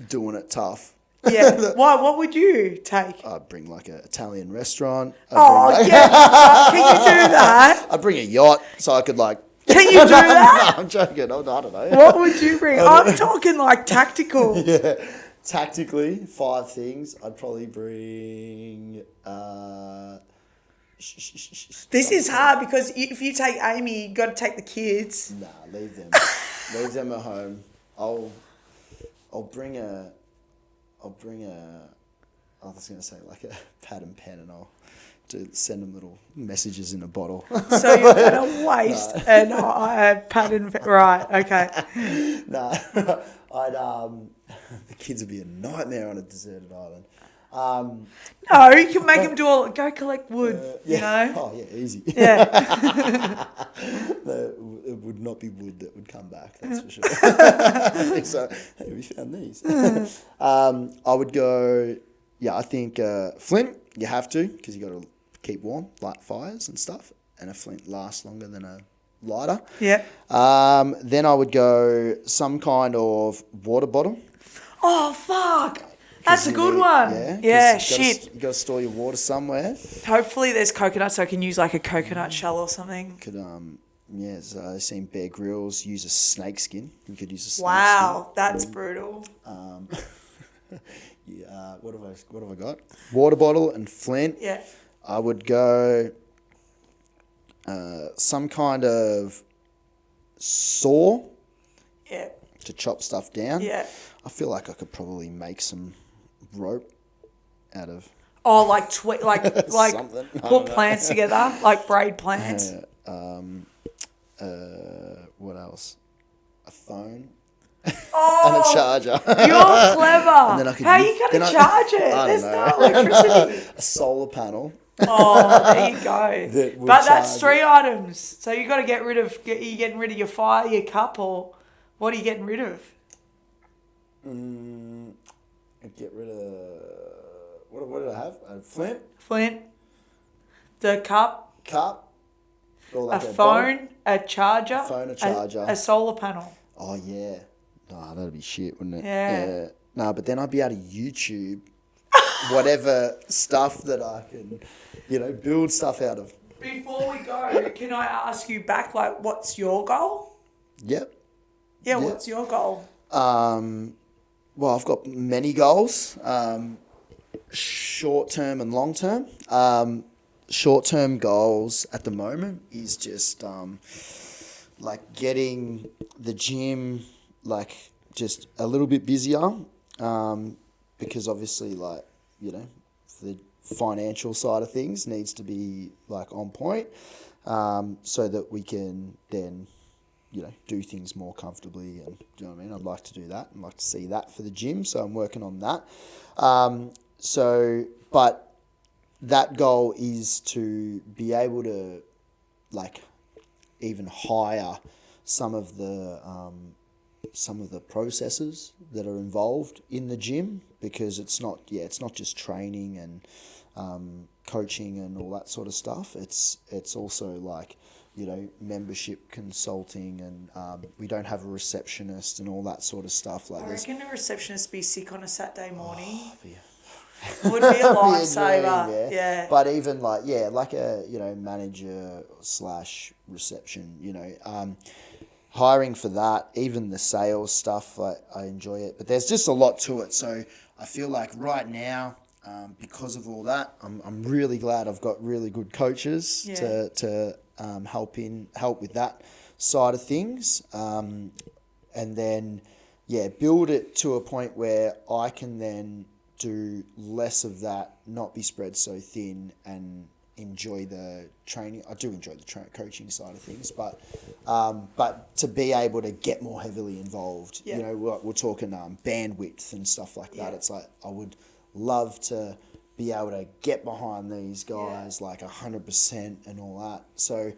doing it tough. Yeah. What would you take? I'd bring like an Italian restaurant. Can you do that? I'd bring a yacht so I could like... Can you do that? No, I'm joking. I don't know. What would you bring? I'm talking like tactical. Yeah. Tactically, 5 things. I'd probably bring... This is hard because if you take Amy, you got to take the kids. Nah, leave them. Leave them at home. I'll bring a... I was going to say like a pad and pen, and I'll send them little messages in a bottle. So you're going to waste a pad and pen. Right, okay. Nah, the kids would be a nightmare on a deserted island. No, you can make them go collect wood, you know? Oh, yeah, easy. Yeah. It would not be wood that would come back, that's for sure. So, hey, we found these. I would go, I think flint, you have to, because you got to keep warm, light fires and stuff, and a flint lasts longer than a lighter. Yeah. Then I would go some kind of water bottle. Oh, fuck. That's a good one. Yeah, shit. You got to store your water somewhere. Hopefully there's coconut, so I can use like a coconut shell or something. So I've seen Bear Grylls use a snake skin. You could use a snake skin. Skin. That's brutal. What have I got? Water bottle and flint. Yeah. I would go some kind of saw. Yeah. To chop stuff down. Yeah. I feel like I could probably make some rope out of... Oh, like put plants together, like braid plants. What else? A phone. and a charger. You're clever. And then I could How are you going to charge it? I There's don't no know. electricity. A solar panel. Oh, there you go. That will But that's charge 3 items. So you got to get rid of. Are you getting rid of your fire, your cup, or what are you getting rid of? Get rid of what did I have? A Flint, the cup, or a like phone, a charger, a charger, a solar panel. Oh yeah, no, that'd be shit, wouldn't it? Yeah. No, but then I'd be able to YouTube whatever stuff that I can, build stuff out of. Before we go, can I ask you back, like, what's your goal? Yep. Yeah, what's your goal? Well, I've got many goals, short term and long term. Short term goals at the moment is just like getting the gym like just a little bit busier, because obviously the financial side of things needs to be like on point, so that we can then do things more comfortably, and do you know what I mean? I'd like to do that. I'd like to see that for the gym, so I'm working on that. But that goal is to be able to even hire some of the processes that are involved in the gym, because it's not just training and coaching and all that sort of stuff. It's also membership consulting, and we don't have a receptionist and all that sort of stuff. I reckon a receptionist be sick on a Saturday morning. Oh, Would be a lifesaver. Yeah. But even like a manager / reception, hiring for that, even the sales stuff, I enjoy it. But there's just a lot to it. So I feel like right now, because of all that, I'm really glad I've got really good coaches to help with that side of things, and then build it to a point where I can then do less of that, not be spread so thin, and enjoy the training. I do enjoy the coaching side of things, but to be able to get more heavily involved, we're talking bandwidth and stuff like that. It's like I would love to be able to get behind these guys 100% and all that. So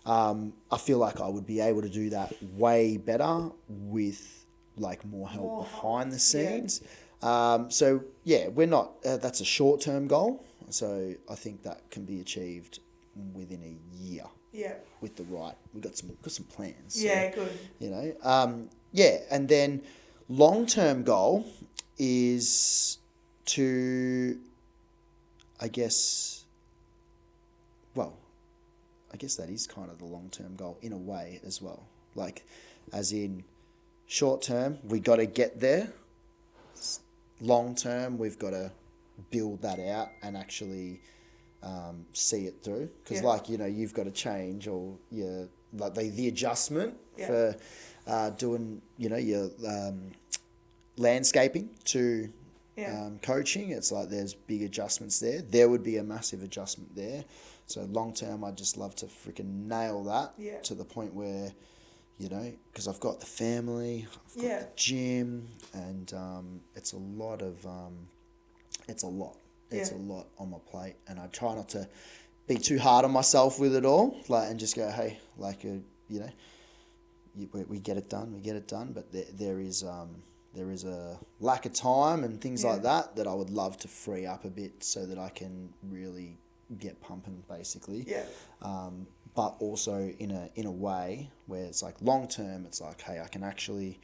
I feel like I would be able to do that way better with more help behind the scenes. We're not. That's a short-term goal. So I think that can be achieved within a year. Yeah. With the right, we've got some plans. Yeah, so, good. And then long-term goal is to, I guess that is kind of the long-term goal in a way as well. As in short-term, we got to get there. Long-term, we've got to build that out and actually see it through. Because you've got to change all your, the adjustment for doing, your landscaping to coaching. It's there's big adjustments there. There would be a massive adjustment there. So long term, I'd just love to freaking nail that to the point where, because I've got the family, I've got the gym, and it's a lot on my plate, and I try not to be too hard on myself with it all, and just go, hey, we get it done, but there is a lack of time and things like that I would love to free up a bit so that I can really get pumping, basically. But also in a way where it's long term, it's hey, I can actually,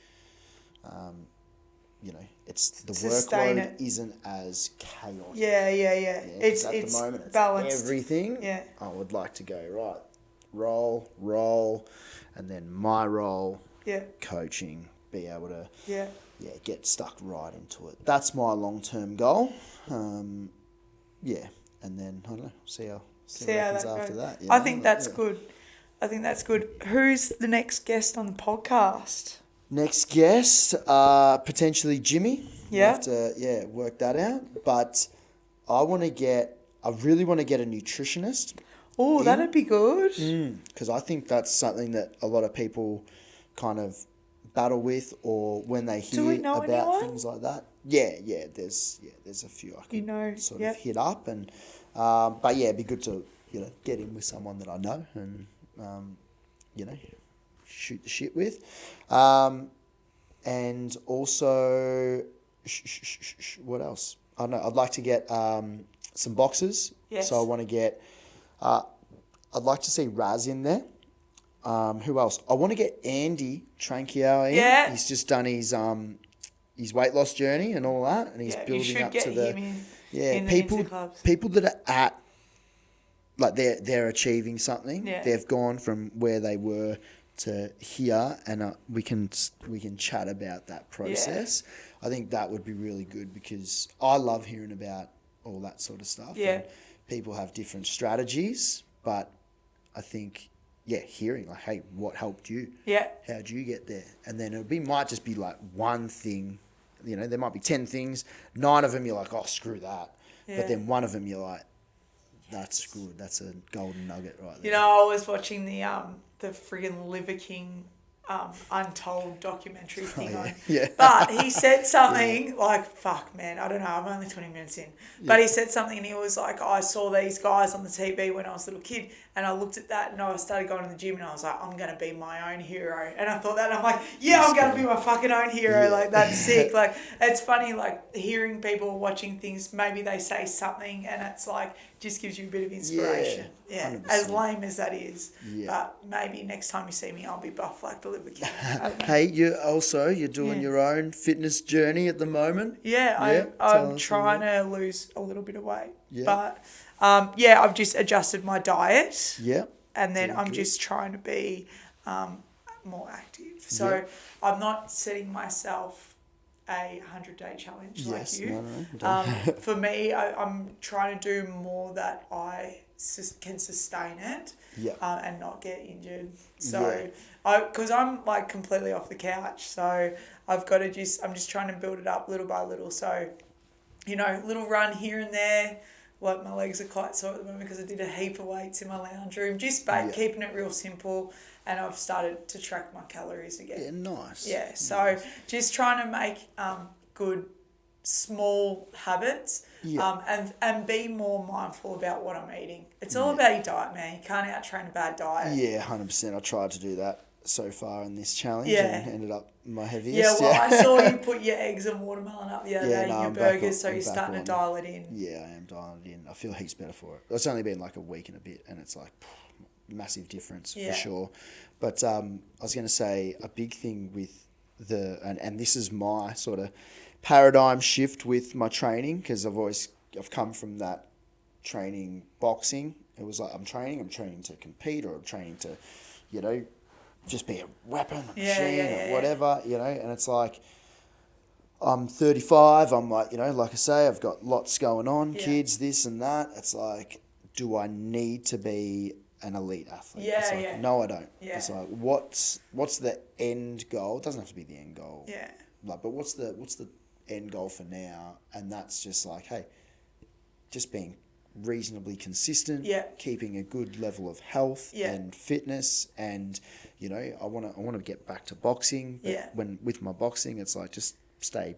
it's the workload isn't as chaotic. Yeah. It's at the moment, it's balanced. Everything. Yeah. I would like to go right, roll, and then my role. Yeah. Coaching, be able to. Yeah. Yeah, get stuck right into it. That's my long-term goal. And then I don't know. See what happens after that. I think that's good. Who's the next guest on the podcast? Next guest, potentially Jimmy. Yeah. We'll have to work that out. But I really want to get a nutritionist. Oh, that'd be good. Because I think that's something that a lot of people kind of battle with, or when they Do we hear know about anyone? things like that. Yeah, there's a few I could sort of hit up, and but yeah, it'd be good to get in with someone that I know and shoot the shit with, and also what else? I don't know. I'd like to get some boxes. Yes. So I want to get. I'd like to see Raz in there. Who else? I want to get Andy Tranquil in. Yeah. He's just done his weight loss journey and all that, and he's you building should up get to the him in the Insta clubs. people that are at like they're achieving something. Yeah. They've gone from where they were to here, and we can chat about that process. I think that would be really good because I love hearing about all that sort of stuff. Yeah. And people have different strategies, but I think hearing like, hey, what helped you? Yeah. How'd you get there? And then might just be like one thing. There might be 10 things. 9 of them you're like, oh, screw that. Yeah. But then one of them you're like, that's good. That's a golden nugget right there. I was watching the friggin' Liver King Untold documentary thing on. Yeah. But he said something like, fuck, man, I don't know, I'm only 20 minutes in. But he said something and he was like, I saw these guys on the TV when I was a little kid and I looked at that and I started going to the gym and I was like, I'm going to be my own hero. And I thought that and I'm like, yeah, I'm going to be my fucking own hero. Yeah. Like, that's sick. Like, it's funny, like, hearing people watching things, maybe they say something and it's like, just gives you a bit of inspiration. Yeah. 100%. As lame as that is. Yeah. But maybe next time you see me, I'll be buff like the Liver King. Hey, you're doing your own fitness journey at the moment. Yeah, I'm trying to lose a little bit of weight. Yeah. But, I've just adjusted my diet. Yeah. And then I'm just trying to be more active. So I'm not setting myself a 100-day challenge like you. No. For me, I'm trying to do more that I can sustain it and not get injured. So, because I'm like completely off the couch, so I've got to I'm just trying to build it up little by little. So, little run here and there. Like my legs are quite sore at the moment because I did a heap of weights in my lounge room. Just keeping it real simple, and I've started to track my calories again. Yeah, nice. Yeah, so just trying to make good small habits and be more mindful about what I'm eating. It's all about your diet, man. You can't out-train a bad diet. Yeah, 100%. I tried to do that so far in this challenge and ended up my heaviest. Yeah, well, I saw you put your eggs and watermelon up the other day in your I'm burgers, so I'm you're starting to dial it in. Yeah, I am dialing it in. I feel heaps better for it. It's only been like a week and a bit, and it's like massive difference for sure. But I was going to say a big thing with and this is my sort of paradigm shift with my training, because I've come from that training boxing. It was like I'm training to compete, or I'm training to, just be a weapon, a machine, or whatever, and it's like, I'm 35, I'm like, like I say, I've got lots going on, kids, this and that. It's like, do I need to be an elite athlete? It's like, no, I don't. Yeah. It's like, what's the end goal? It doesn't have to be the end goal. Yeah. Like, but what's the end goal for now? And that's just like, hey, just being reasonably consistent, keeping a good level of health and fitness, and I want to get back to boxing. But when with my boxing, it's like just stay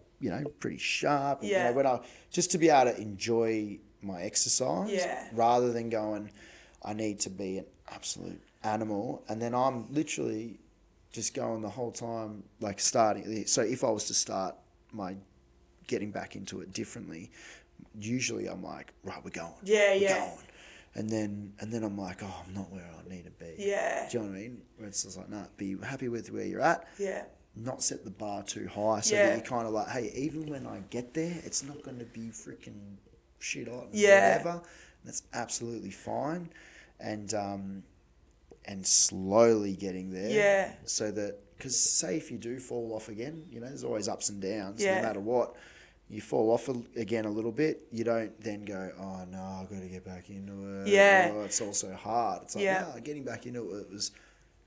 pretty sharp. And, when just to be able to enjoy my exercise, rather than going, I need to be an absolute animal, and then I'm literally just going the whole time like starting. So if I was to start my getting back into it differently, usually I'm like, right, we're going. We're going. And then I'm like, oh, I'm not where I need to be. Yeah. Do you know what I mean? Where it's just like, nah, be happy with where you're at. Yeah. Not set the bar too high, so that you're kind of like, hey, even when I get there, it's not going to be freaking shit hot and whatever. That's absolutely fine. And slowly getting there. Yeah. So that, because say if you do fall off again, there's always ups and downs, no matter what. You fall off again a little bit, you don't then go, oh no, I've got to get back into it. Yeah. It's also hard. It's like, getting back into it was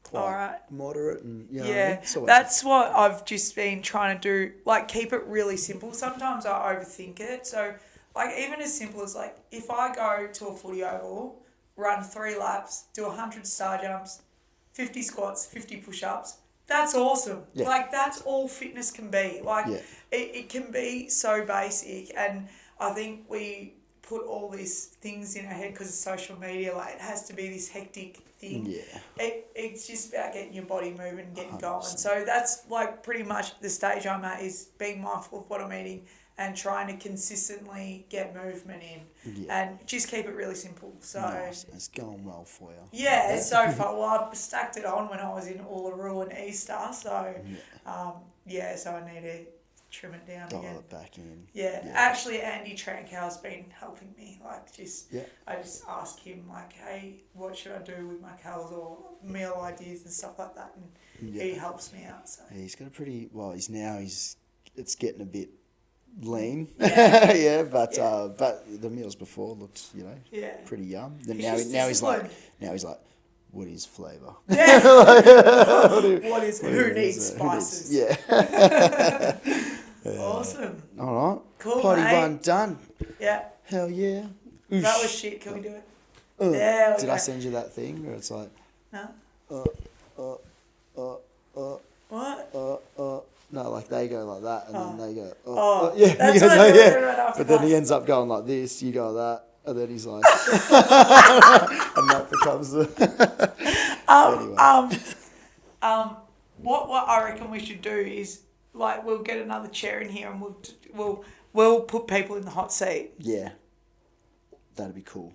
quite moderate, and what I mean? That's what I've just been trying to do, like keep it really simple. Sometimes I overthink it. So like even as simple as like if I go to a footy oval, run 3 laps, do 100 star jumps, 50 squats, 50 push-ups, That's awesome. Yeah. Like, that's all fitness can be. Like, Yeah. it can be so basic. And I think we put all these things in our head because of social media. Like, it has to be this hectic thing. Yeah. It's just about getting your body moving and getting 100%. going. So that's, like, pretty much the stage I'm at, is being mindful of what I'm eating and trying to consistently get movement in. Yeah. And just keep it really simple. So Nice. It's going well for you. yeah, it's so far. Well, I stacked it on when I was in Uluru and Easter. So so I need to trim it down Dial again. it back in. Yeah. Actually, Andy Trankow's been helping me. Like, I just ask him, like, hey, what should I do with my calories or meal ideas and stuff like that, and he helps me out. So Yeah, he's got a pretty it's getting a bit lean. Yeah. but the meals before looked, pretty yum. Then now he's like, what is flavour? Yeah. Who needs spices? Yeah. Awesome. All right. Cool, Potty mate. one done. Yeah. Hell yeah. That was shit. Can we do it? Did I send you that thing where it's like? No. What? No, like they go like that, and then they go. That's he goes, what I did right after but then that. he ends up going like this. You go like that, and then he's like, and that becomes the. Anyway. What I reckon we should do is, like, we'll get another chair in here and we'll put people in the hot seat. Yeah, that'd be cool.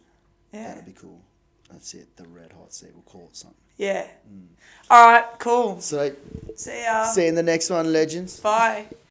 Yeah. That'd be cool. That's it. The red hot seat. We'll call it something. Yeah. All right. Cool. So, See ya. see you in the next one, legends. Bye.